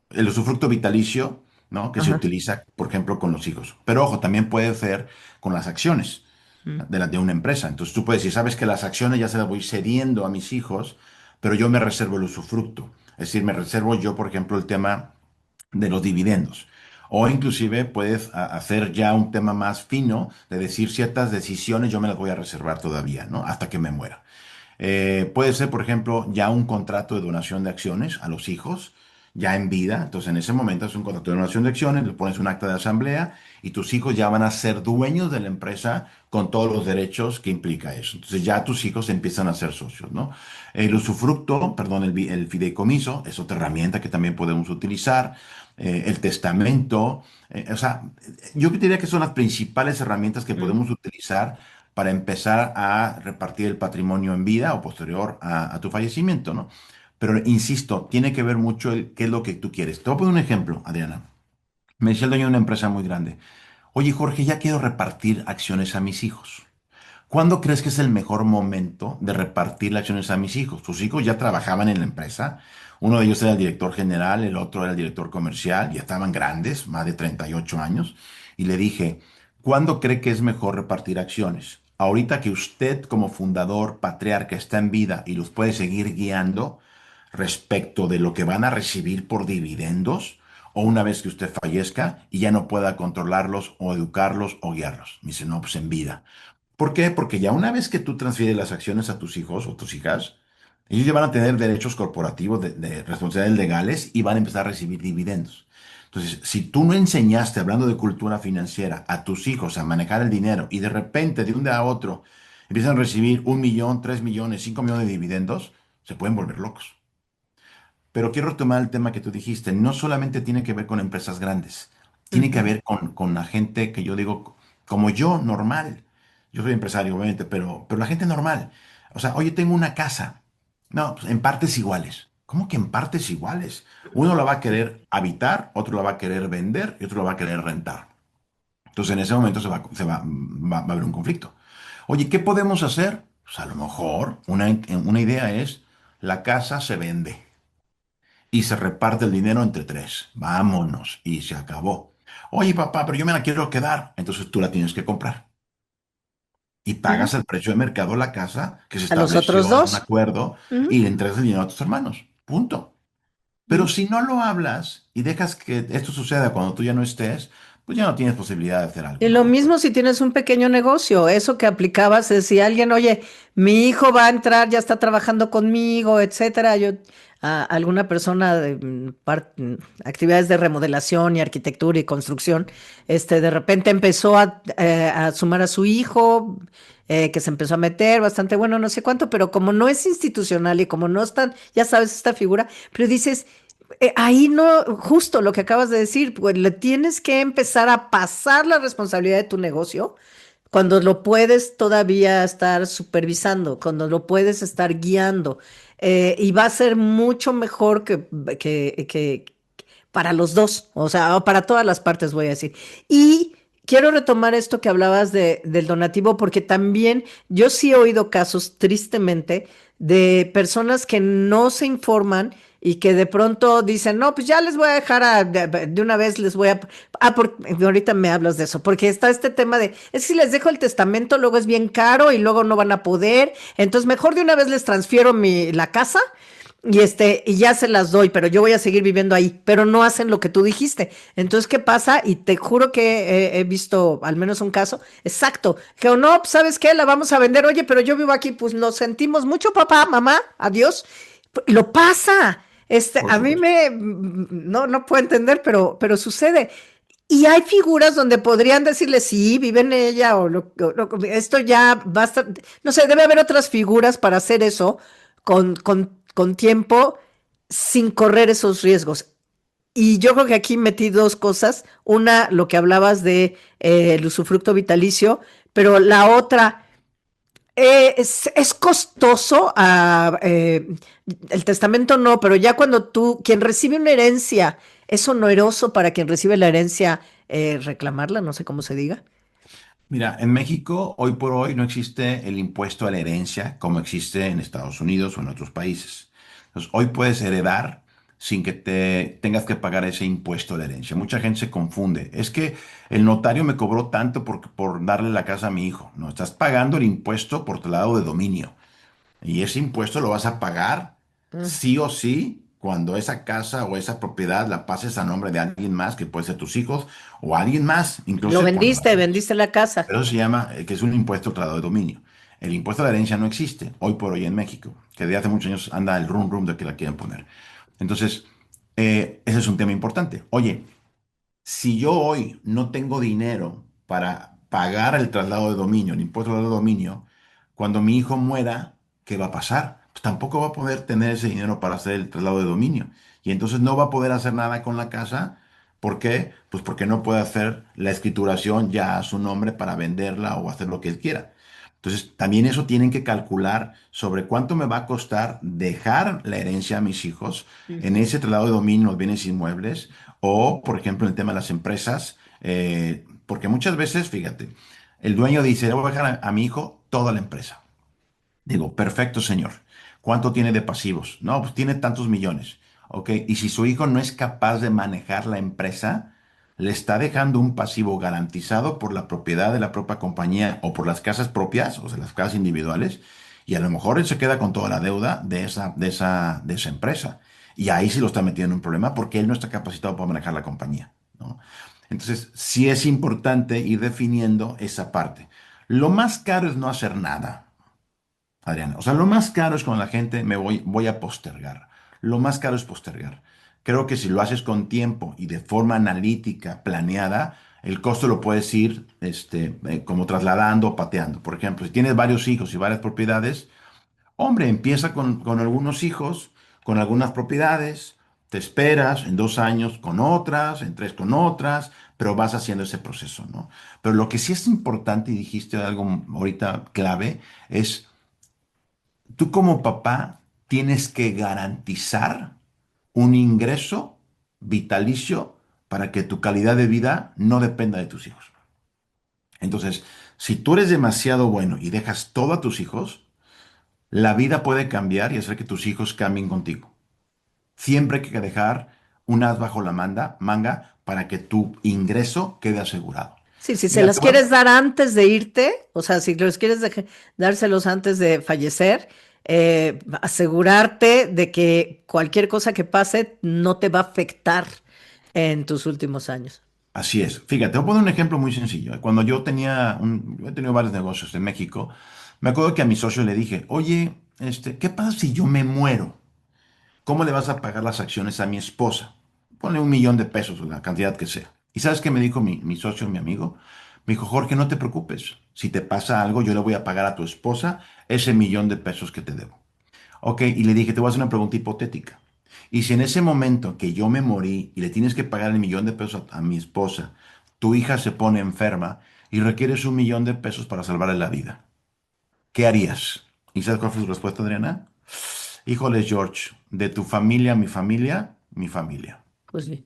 El usufructo vitalicio, ¿no? Que se Ajá. utiliza, por ejemplo, con los hijos. Pero ojo, también puede ser con las acciones Mm. de una empresa. Entonces tú puedes decir, sabes que las acciones ya se las voy cediendo a mis hijos, pero yo me reservo el usufructo. Es decir, me reservo yo, por ejemplo, el tema de los dividendos. O inclusive puedes hacer ya un tema más fino de decir ciertas decisiones yo me las voy a reservar todavía, ¿no? Hasta que me muera. Puede ser, por ejemplo, ya un contrato de donación de acciones a los hijos, ya en vida. Entonces, en ese momento es un contrato de donación de acciones, le pones un acta de asamblea y tus hijos ya van a ser dueños de la empresa con todos los derechos que implica eso. Entonces, ya tus hijos empiezan a ser socios, ¿no? El usufructo, perdón, el fideicomiso es otra herramienta que también podemos utilizar. El testamento, o sea, yo diría que son las principales herramientas que Mm. podemos utilizar para empezar a repartir el patrimonio en vida o posterior a tu fallecimiento, ¿no? Pero insisto, tiene que ver mucho el qué es lo que tú quieres. Te voy a poner un ejemplo, Adriana. Me decía el dueño de una empresa muy grande. Oye, Jorge, ya quiero repartir acciones a mis hijos. ¿Cuándo crees que es el mejor momento de repartir las acciones a mis hijos? Sus hijos ya trabajaban en la empresa. Uno de ellos era el director general, el otro era el director comercial, ya estaban grandes, más de 38 años. Y le dije, ¿cuándo cree que es mejor repartir acciones? Ahorita que usted como fundador, patriarca, está en vida y los puede seguir guiando respecto de lo que van a recibir por dividendos, o una vez que usted fallezca y ya no pueda controlarlos o educarlos o guiarlos. Me dice, no, pues en vida. ¿Por qué? Porque ya una vez que tú transfieres las acciones a tus hijos o tus hijas, ellos ya van a tener derechos corporativos de responsabilidades legales y van a empezar a recibir dividendos. Entonces, si tú no enseñaste, hablando de cultura financiera, a tus hijos a manejar el dinero y de repente, de un día a otro, empiezan a recibir 1 millón, 3 millones, 5 millones de dividendos, se pueden volver locos. Pero quiero retomar el tema que tú dijiste. No solamente tiene que ver con empresas grandes, tiene que Ujú. ver con la gente que yo digo, como yo, normal. Yo soy empresario, obviamente, pero la gente normal. O sea, oye, tengo una casa. No, pues en partes iguales. ¿Cómo que en partes iguales? Uno la va a querer habitar, otro la va a querer vender y otro la va a querer rentar. Entonces en ese momento va a haber un conflicto. Oye, ¿qué podemos hacer? Pues a lo mejor una idea es, la casa se vende y se reparte el dinero entre tres. Vámonos. Y se acabó. Oye, papá, pero yo me la quiero quedar. Entonces tú la tienes que comprar. Y Ujú. pagas el precio de mercado de la casa que se A los otros estableció en un dos. acuerdo Ujú. y le entregas el dinero a tus hermanos. Punto. Pero Ujú. si no lo hablas y dejas que esto suceda cuando tú ya no estés, pues ya no tienes posibilidad de hacer algo, Y lo ¿no? mismo si tienes un pequeño negocio, eso que aplicabas es si alguien, oye, mi hijo va a entrar, ya está trabajando conmigo, etcétera. Yo, alguna persona de actividades de remodelación y arquitectura y construcción, de repente empezó a sumar a su hijo, que se empezó a meter bastante bueno, no sé cuánto, pero como no es institucional y como no están, ya sabes, esta figura, pero dices, ahí no, justo lo que acabas de decir, pues le tienes que empezar a pasar la responsabilidad de tu negocio cuando lo puedes todavía estar supervisando, cuando lo puedes estar guiando, y va a ser mucho mejor que para los dos, o sea, o para todas las partes, voy a decir. Y quiero retomar esto que hablabas del donativo, porque también yo sí he oído casos, tristemente, de personas que no se informan y que de pronto dicen, no, pues ya les voy a dejar de una vez, les voy a... ahorita me hablas de eso, porque está este tema de, es que si les dejo el testamento, luego es bien caro y luego no van a poder, entonces mejor de una vez les transfiero la casa y ya se las doy, pero yo voy a seguir viviendo ahí, pero no hacen lo que tú dijiste. Entonces, ¿qué pasa? Y te juro que he visto al menos un caso, exacto, que o no, pues, ¿sabes qué? La vamos a vender, oye, pero yo vivo aquí, pues lo sentimos mucho, papá, mamá, adiós. Lo pasa. Por A mí supuesto. no puedo entender, pero sucede. Y hay figuras donde podrían decirle, sí, vive en ella, esto ya basta. No sé, debe haber otras figuras para hacer eso con tiempo sin correr esos riesgos. Y yo creo que aquí metí dos cosas. Una, lo que hablabas de el usufructo vitalicio, pero la otra, es costoso. El testamento no, pero ya cuando quien recibe una herencia, es oneroso para quien recibe la herencia reclamarla, no sé cómo se diga. Mira, en México hoy por hoy no existe el impuesto a la herencia como existe en Estados Unidos o en otros países. Entonces, hoy puedes heredar sin que te tengas que pagar ese impuesto a la herencia. Mucha gente se confunde. Es que el notario me cobró tanto por darle la casa a mi hijo. No, estás pagando el impuesto por traslado de dominio. Y ese impuesto lo vas a pagar Mm. sí o sí cuando esa casa o esa propiedad la pases a nombre de alguien más, que puede ser tus hijos o alguien más, Lo incluso cuando la vendiste, vendes. vendiste la casa. Eso se llama, que es un impuesto al traslado de dominio. El impuesto a la herencia no existe hoy por hoy en México, que de hace muchos años anda el rum rum de que la quieren poner. Entonces, ese es un tema importante. Oye, si yo hoy no tengo dinero para pagar el traslado de dominio, el impuesto al traslado de dominio, cuando mi hijo muera, ¿qué va a pasar? Pues tampoco va a poder tener ese dinero para hacer el traslado de dominio. Y entonces no va a poder hacer nada con la casa. ¿Por qué? Pues porque no puede hacer la escrituración ya a su nombre para venderla o hacer lo que él quiera. Entonces, también eso tienen que calcular sobre cuánto me va a costar dejar la herencia a mis hijos en Ujú. ese traslado de dominio, los bienes inmuebles, o, por ejemplo, el tema de las empresas, porque muchas veces, fíjate, el dueño dice, le voy a dejar a mi hijo toda la empresa. Digo, perfecto, señor. ¿Cuánto tiene de pasivos? No, pues tiene tantos millones. Ok, y si su hijo no es capaz de manejar la empresa, le está dejando un pasivo garantizado por la propiedad de la propia compañía o por las casas propias, o sea, las casas individuales, y a lo mejor él se queda con toda la deuda de esa empresa. Y ahí sí lo está metiendo en un problema porque él no está capacitado para manejar la compañía, ¿no? Entonces, sí es importante ir definiendo esa parte. Lo más caro es no hacer nada. Adriana, o sea, lo más caro es cuando la gente voy a postergar. Lo más caro es postergar. Creo que si lo haces con tiempo y de forma analítica, planeada, el costo lo puedes ir como trasladando o pateando. Por ejemplo, si tienes varios hijos y varias propiedades, hombre, empieza con algunos hijos, con algunas propiedades, te esperas en 2 años con otras, en tres con otras, pero vas haciendo ese proceso, ¿no? Pero lo que sí es importante, y dijiste algo ahorita clave, es tú como papá tienes que garantizar un ingreso vitalicio para que tu calidad de vida no dependa de tus hijos. Entonces, si tú eres demasiado bueno y dejas todo a tus hijos, la vida puede cambiar y hacer que tus hijos cambien contigo. Siempre hay que dejar un as bajo la manga para que tu ingreso quede asegurado. Sí, si se Mira, las quieres dar antes de irte, o sea, si los quieres dárselos antes de fallecer, asegurarte de que cualquier cosa que pase no te va a afectar en tus últimos años. así es. Fíjate, te voy a poner un ejemplo muy sencillo. Cuando yo he tenido varios negocios en México, me acuerdo que a mi socio le dije, oye, ¿qué pasa si yo me muero? ¿Cómo le vas a pagar las acciones a mi esposa? Ponle 1 millón de pesos, la cantidad que sea. ¿Y sabes qué me dijo mi socio, mi amigo? Me dijo, Jorge, no te preocupes. Si te pasa algo, yo le voy a pagar a tu esposa ese 1 millón de pesos que te debo. Ok, y le dije, te voy a hacer una pregunta hipotética. Y si en ese momento que yo me morí y le tienes que pagar el 1 millón de pesos a mi esposa, tu hija se pone enferma y requieres 1 millón de pesos para salvarle la vida, ¿qué harías? ¿Y sabes cuál fue su respuesta, Adriana? Híjole, George, de tu familia, mi familia, mi familia. Pues sí.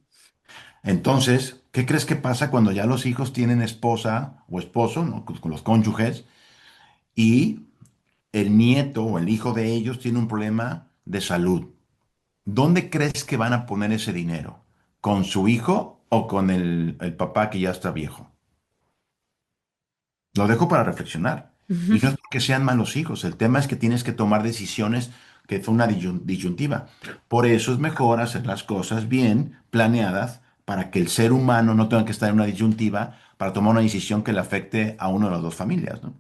Entonces, ¿qué crees que pasa cuando ya los hijos tienen esposa o esposo, ¿no? Con los cónyuges, y el nieto o el hijo de ellos tiene un problema de salud? ¿Dónde crees que van a poner ese dinero? ¿Con su hijo o con el papá que ya está viejo? Lo dejo para reflexionar. Y no es porque sean malos hijos, el tema es que tienes que tomar decisiones que fue una disyuntiva. Por eso es mejor hacer las cosas bien planeadas para que el ser humano no tenga que estar en una disyuntiva para tomar una decisión que le afecte a una de las dos familias, ¿no?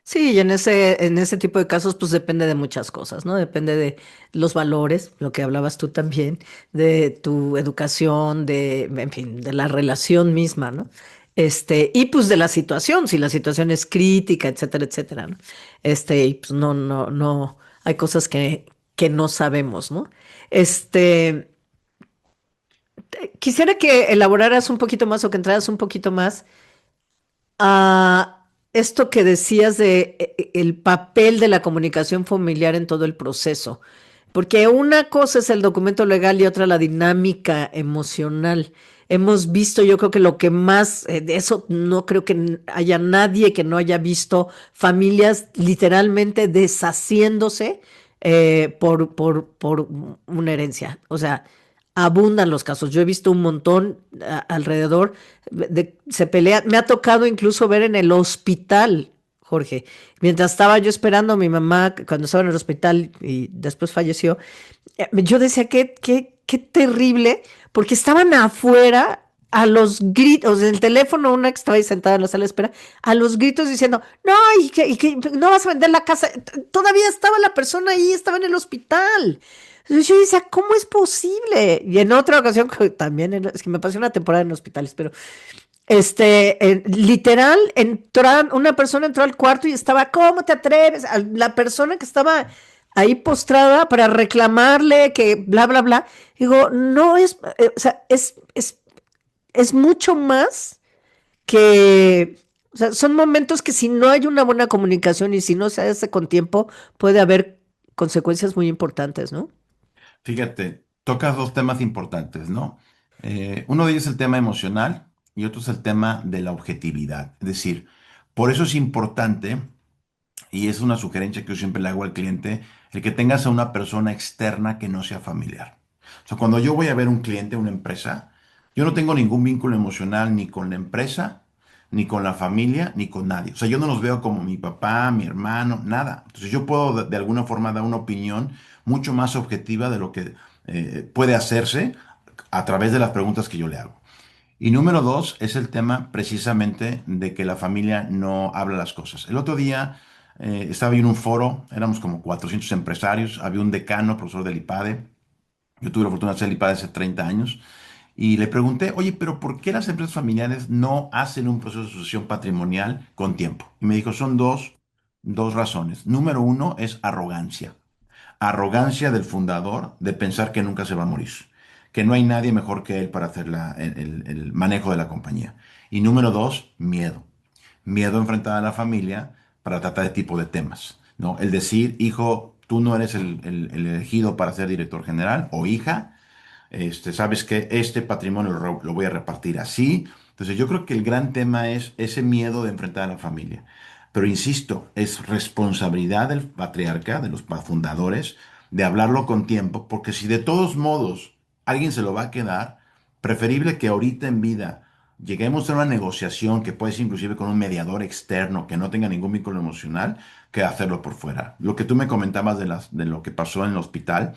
Sí, y en ese tipo de casos, pues depende de muchas cosas, ¿no? Depende de los valores, lo que hablabas tú también, de tu educación, en fin, de la relación misma, ¿no? Y pues de la situación, si la situación es crítica, etcétera, etcétera, ¿no? Y pues no, hay cosas que no sabemos, ¿no? Este, quisiera que elaboraras un poquito más o que entraras un poquito más a esto que decías de el papel de la comunicación familiar en todo el proceso. Porque una cosa es el documento legal y otra la dinámica emocional. Hemos visto, yo creo que lo que más, de eso no creo que haya nadie que no haya visto familias literalmente deshaciéndose por una herencia. O sea, abundan los casos. Yo he visto un montón alrededor se pelea. Me ha tocado incluso ver en el hospital, Jorge. Mientras estaba yo esperando a mi mamá, cuando estaba en el hospital y después falleció, yo decía qué terrible, porque estaban afuera a los gritos, en el teléfono, una que estaba ahí sentada en la sala de espera, a los gritos diciendo, no, y que no vas a vender la casa. Todavía estaba la persona ahí, estaba en el hospital. Entonces yo decía, ¿cómo es posible? Y en otra ocasión, que también, es que me pasé una temporada en hospitales, pero literal, una persona entró al cuarto y estaba, ¿cómo te atreves? La persona que estaba ahí postrada para reclamarle que bla, bla, bla. Digo, no es, o sea, es mucho más que, o sea, son momentos que si no hay una buena comunicación y si no se hace con tiempo, puede haber consecuencias muy importantes, ¿no? Fíjate, tocas dos temas importantes, ¿no? Uno de ellos es el tema emocional y otro es el tema de la objetividad. Es decir, por eso es importante, y es una sugerencia que yo siempre le hago al cliente, el que tengas a una persona externa que no sea familiar. O sea, cuando yo voy a ver un cliente, una empresa, yo no tengo ningún vínculo emocional ni con la empresa, ni con la familia, ni con nadie. O sea, yo no los veo como mi papá, mi hermano, nada. Entonces yo puedo de alguna forma dar una opinión mucho más objetiva de lo que puede hacerse a través de las preguntas que yo le hago. Y número dos es el tema precisamente de que la familia no habla las cosas. El otro día estaba yo en un foro, éramos como 400 empresarios, había un decano, profesor del IPADE, yo tuve la fortuna de ser el IPADE hace 30 años, y le pregunté, oye, pero ¿por qué las empresas familiares no hacen un proceso de sucesión patrimonial con tiempo? Y me dijo, son dos razones. Número uno es arrogancia. arrogancia del fundador de pensar que nunca se va a morir, que no hay nadie mejor que él para hacer el manejo de la compañía. Y número dos, miedo. Miedo a enfrentar a la familia para tratar de tipo de temas, ¿no? El decir, hijo, tú no eres el elegido para ser director general, o hija, sabes que este patrimonio lo voy a repartir así. Entonces yo creo que el gran tema es ese miedo de enfrentar a la familia. Pero insisto, es responsabilidad del patriarca, de los fundadores, de hablarlo con tiempo, porque si de todos modos alguien se lo va a quedar, preferible que ahorita en vida lleguemos a una negociación que puede ser inclusive con un mediador externo que no tenga ningún vínculo emocional, que hacerlo por fuera. Lo que tú me comentabas de lo que pasó en el hospital,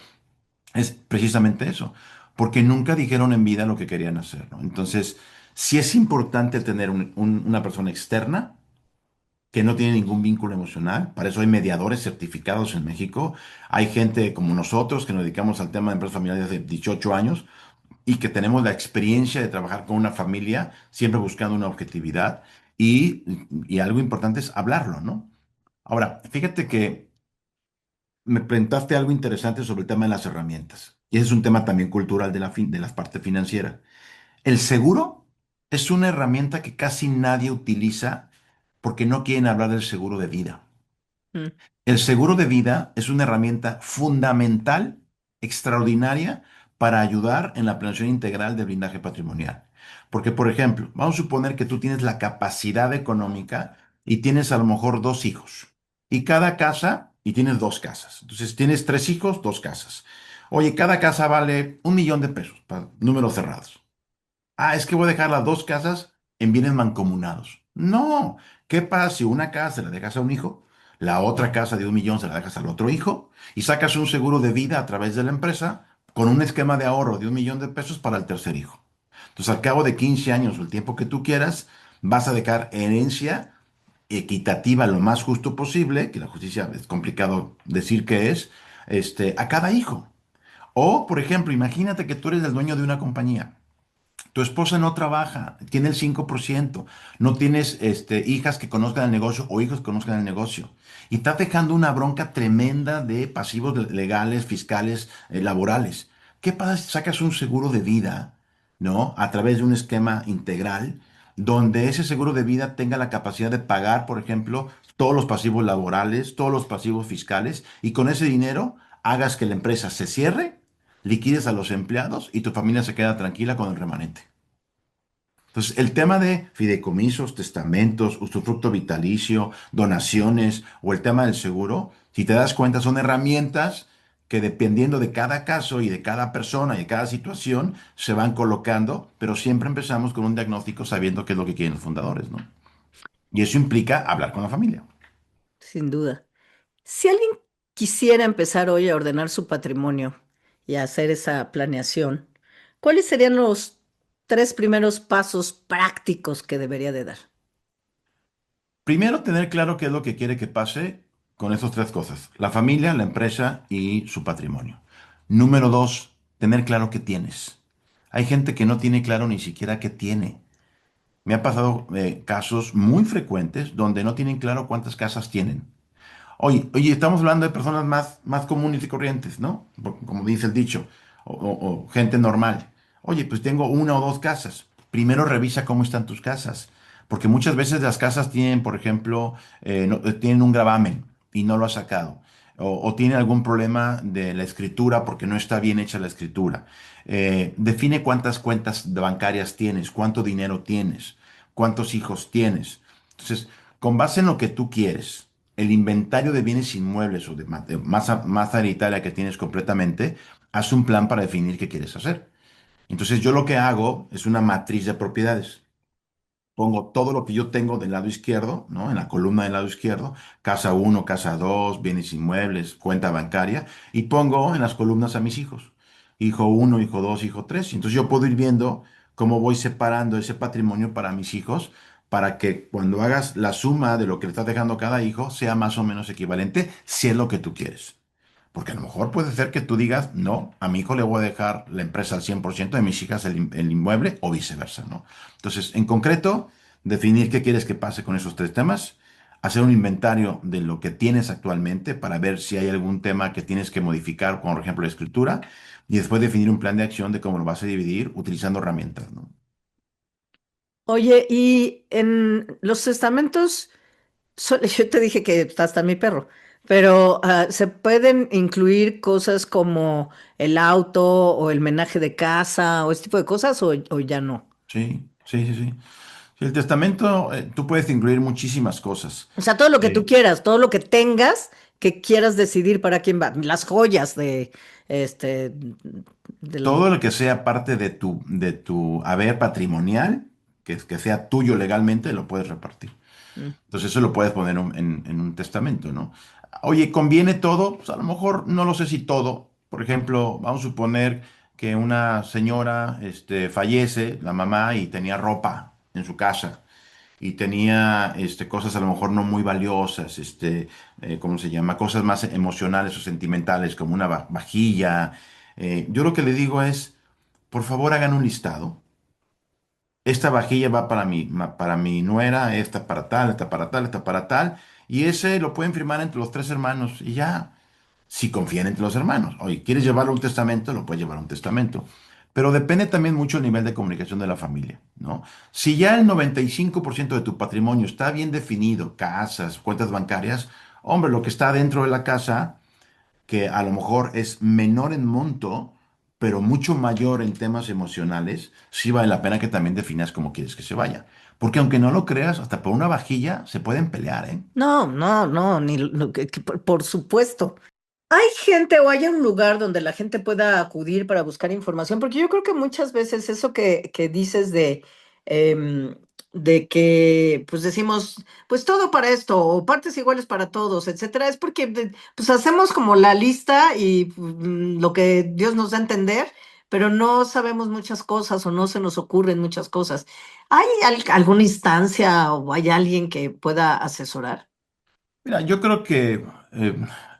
es precisamente eso, porque nunca dijeron en vida lo que querían hacer, ¿no? Entonces, sí es importante tener una persona externa que no tiene ningún vínculo emocional. Para eso hay mediadores certificados en México. Hay gente como nosotros que nos dedicamos al tema de empresas familiares de 18 años y que tenemos la experiencia de trabajar con una familia, siempre buscando una objetividad. Y algo importante es hablarlo, ¿no? Ahora, fíjate que me preguntaste algo interesante sobre el tema de las herramientas. Y ese es un tema también cultural de la parte financiera. El seguro es una herramienta que casi nadie utiliza porque no quieren hablar del seguro de vida. Mm. El seguro de vida es una herramienta fundamental, extraordinaria, para ayudar en la planeación integral de blindaje patrimonial. Porque, por ejemplo, vamos a suponer que tú tienes la capacidad económica y tienes a lo mejor dos hijos. Y cada casa, y tienes dos casas. Entonces, tienes tres hijos, dos casas. Oye, cada casa vale 1 millón de pesos, para números cerrados. Ah, es que voy a dejar las dos casas en bienes mancomunados. No. ¿Qué pasa si una casa se la dejas a un hijo, la otra casa de 1 millón se la dejas al otro hijo y sacas un seguro de vida a través de la empresa con un esquema de ahorro de 1 millón de pesos para el tercer hijo? Entonces, al cabo de 15 años o el tiempo que tú quieras, vas a dejar herencia equitativa lo más justo posible, que la justicia es complicado decir que es, a cada hijo. O, por ejemplo, imagínate que tú eres el dueño de una compañía. Tu esposa no trabaja, tiene el 5%. No tienes hijas que conozcan el negocio o hijos que conozcan el negocio. Y estás dejando una bronca tremenda de pasivos legales, fiscales, laborales. ¿Qué pasa si sacas un seguro de vida, ¿no? A través de un esquema integral, donde ese seguro de vida tenga la capacidad de pagar, por ejemplo, todos los pasivos laborales, todos los pasivos fiscales, y con ese dinero hagas que la empresa se cierre, liquides a los empleados y tu familia se queda tranquila con el remanente? Entonces, el tema de fideicomisos, testamentos, usufructo vitalicio, donaciones o el tema del seguro, si te das cuenta, son herramientas que dependiendo de cada caso y de cada persona y de cada situación se van colocando, pero siempre empezamos con un diagnóstico sabiendo qué es lo que quieren los fundadores, ¿no? Y eso implica hablar con la familia. Sin duda. Si alguien quisiera empezar hoy a ordenar su patrimonio y a hacer esa planeación, ¿cuáles serían los tres primeros pasos prácticos que debería de dar? Primero, tener claro qué es lo que quiere que pase con esas tres cosas: la familia, la empresa y su patrimonio. Número dos, tener claro qué tienes. Hay gente que no tiene claro ni siquiera qué tiene. Me ha pasado casos muy frecuentes donde no tienen claro cuántas casas tienen. Oye, estamos hablando de personas más comunes y corrientes, ¿no? Como dice el dicho, o gente normal. Oye, pues tengo una o dos casas. Primero revisa cómo están tus casas, porque muchas veces las casas tienen, por ejemplo, tienen un gravamen y no lo has sacado, o tienen algún problema de la escritura porque no está bien hecha la escritura. Define cuántas cuentas bancarias tienes, cuánto dinero tienes, cuántos hijos tienes. Entonces, con base en lo que tú quieres, el inventario de bienes inmuebles o de masa hereditaria que tienes completamente, haz un plan para definir qué quieres hacer. Entonces yo lo que hago es una matriz de propiedades. Pongo todo lo que yo tengo del lado izquierdo, ¿no? En la columna del lado izquierdo, casa uno, casa 2, bienes inmuebles, cuenta bancaria, y pongo en las columnas a mis hijos. Hijo uno, hijo 2, hijo 3. Entonces yo puedo ir viendo cómo voy separando ese patrimonio para mis hijos, para que cuando hagas la suma de lo que le estás dejando a cada hijo sea más o menos equivalente, si es lo que tú quieres. Porque a lo mejor puede ser que tú digas, no, a mi hijo le voy a dejar la empresa al 100%, de mis hijas el inmueble, o viceversa, ¿no? Entonces, en concreto, definir qué quieres que pase con esos tres temas, hacer un inventario de lo que tienes actualmente para ver si hay algún tema que tienes que modificar, como por ejemplo la escritura, y después definir un plan de acción de cómo lo vas a dividir utilizando herramientas, ¿no? Oye, y en los testamentos, yo te dije que hasta mi perro, pero ¿se pueden incluir cosas como el auto o el menaje de casa o este tipo de cosas o ya no? Sí, sí, sí, sí. Sí, el testamento, tú puedes incluir muchísimas cosas. O sea, todo lo que tú Eh, quieras, todo lo que tengas que quieras decidir para quién va. Las joyas este, del... Todo lo que sea parte de tu haber patrimonial, que sea tuyo legalmente, lo puedes repartir. Mm. Entonces eso lo puedes poner en un testamento, ¿no? Oye, ¿conviene todo? Pues a lo mejor no lo sé si todo. Por ejemplo, vamos a suponer que una señora fallece, la mamá, y tenía ropa en su casa. Y tenía cosas a lo mejor no muy valiosas, ¿cómo se llama? Cosas más emocionales o sentimentales, como una vajilla. Yo lo que le digo es, por favor hagan un listado. Esta vajilla va para mi nuera, esta para tal, esta para tal, esta para tal. Y ese lo pueden firmar entre los tres hermanos y ya, si confían entre los hermanos. Oye, ¿quieres llevarlo a un testamento? Lo puedes llevar a un testamento. Pero depende también mucho el nivel de comunicación de la familia, ¿no? Si ya el 95% de tu patrimonio está bien definido, casas, cuentas bancarias, hombre, lo que está dentro de la casa que a lo mejor es menor en monto, pero mucho mayor en temas emocionales, sí vale la pena que también definas cómo quieres que se vaya. Porque aunque no lo creas, hasta por una vajilla se pueden pelear, ¿eh? No, no, no, ni por supuesto. ¿Hay gente o hay un lugar donde la gente pueda acudir para buscar información? Porque yo creo que muchas veces eso que dices em, de que, pues decimos, pues todo para esto, o partes iguales para todos, etcétera, es porque pues hacemos como la lista y lo que Dios nos da a entender, pero no sabemos muchas cosas o no se nos ocurren muchas cosas. ¿Hay alguna instancia o hay alguien que pueda asesorar? Mira, yo creo que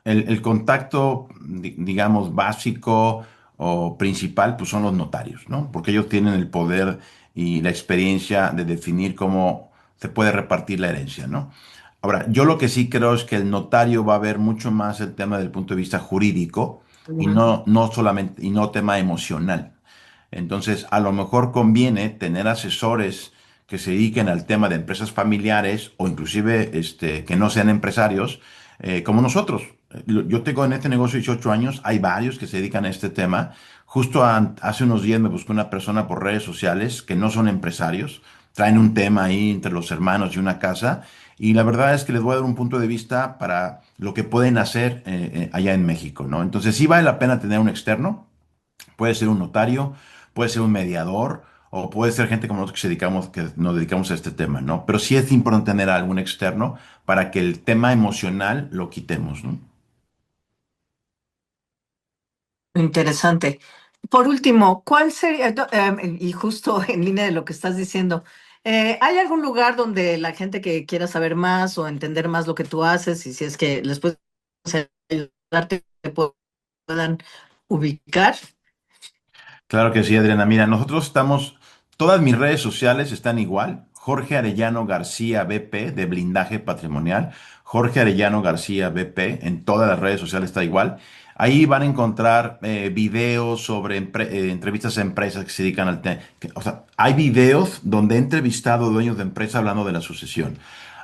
el contacto, digamos, básico o principal, pues son los notarios, ¿no? Porque ellos tienen el poder y la experiencia de definir cómo se puede repartir la herencia, ¿no? Ahora, yo lo que sí creo es que el notario va a ver mucho más el tema del punto de vista jurídico y no solamente, y no tema emocional. Entonces, a lo mejor conviene tener asesores que se dediquen al tema de empresas familiares o inclusive que no sean empresarios, como nosotros. Yo tengo en este negocio 18 años, hay varios que se dedican a este tema. Justo hace unos días me buscó una persona por redes sociales que no son empresarios, traen un tema ahí entre los hermanos y una casa, y la verdad es que les voy a dar un punto de vista para lo que pueden hacer allá en México, ¿no? Entonces sí vale la pena tener un externo. Puede ser un notario, puede ser un mediador, o puede ser gente como nosotros que nos dedicamos a este tema, ¿no? Pero sí es importante tener a algún externo para que el tema emocional lo quitemos, ¿no? Interesante. Por último, ¿cuál sería, y justo en línea de lo que estás diciendo, ¿hay algún lugar donde la gente que quiera saber más o entender más lo que tú haces y si es que les puedes ayudarte, te puedan ubicar? Claro que sí, Adriana. Mira, nosotros estamos, todas mis redes sociales están igual. Jorge Arellano García BP de Blindaje Patrimonial. Jorge Arellano García BP en todas las redes sociales está igual. Ahí van a encontrar videos sobre entrevistas a empresas que se dedican al tema. O sea, hay videos donde he entrevistado dueños de empresas hablando de la sucesión.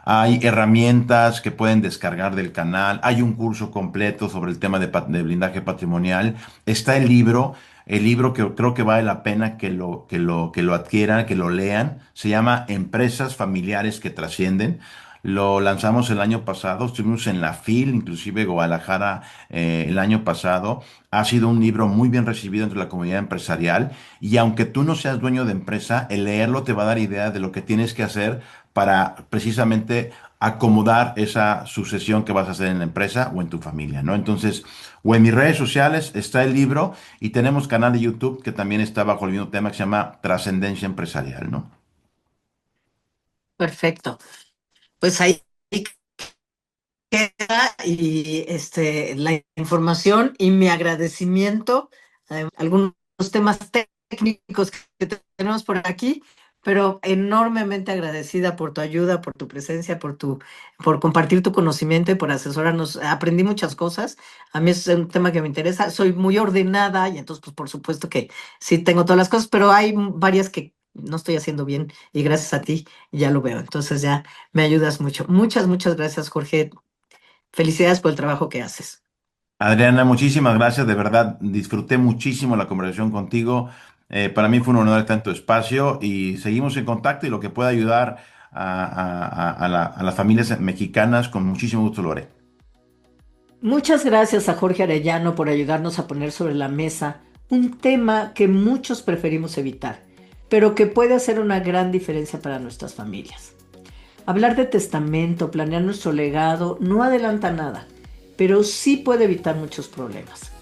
Hay herramientas que pueden descargar del canal. Hay un curso completo sobre el tema de blindaje patrimonial. Está el libro que creo que vale la pena que lo adquieran, que lo lean. Se llama Empresas Familiares que Trascienden. Lo lanzamos el año pasado, estuvimos en la FIL, inclusive Guadalajara, el año pasado. Ha sido un libro muy bien recibido entre la comunidad empresarial y aunque tú no seas dueño de empresa, el leerlo te va a dar idea de lo que tienes que hacer para precisamente acomodar esa sucesión que vas a hacer en la empresa o en tu familia, ¿no? Entonces, o en mis redes sociales está el libro y tenemos canal de YouTube que también está bajo el mismo tema que se llama Trascendencia Empresarial, ¿no? Perfecto. Pues ahí queda y la información y mi agradecimiento. Algunos temas técnicos que tenemos por aquí, pero enormemente agradecida por tu ayuda, por tu presencia, por compartir tu conocimiento y por asesorarnos. Aprendí muchas cosas. A mí es un tema que me interesa. Soy muy ordenada y entonces, pues, por supuesto que sí tengo todas las cosas, pero hay varias que no estoy haciendo bien y gracias a ti ya lo veo. Entonces ya me ayudas mucho. Muchas, muchas gracias, Jorge. Felicidades por el trabajo que haces. Adriana, muchísimas gracias, de verdad disfruté muchísimo la conversación contigo. Para mí fue un honor estar en tu espacio y seguimos en contacto y lo que pueda ayudar a las familias mexicanas, con muchísimo gusto lo haré. Muchas gracias a Jorge Arellano por ayudarnos a poner sobre la mesa un tema que muchos preferimos evitar, pero que puede hacer una gran diferencia para nuestras familias. Hablar de testamento, planear nuestro legado, no adelanta nada, pero sí puede evitar muchos problemas.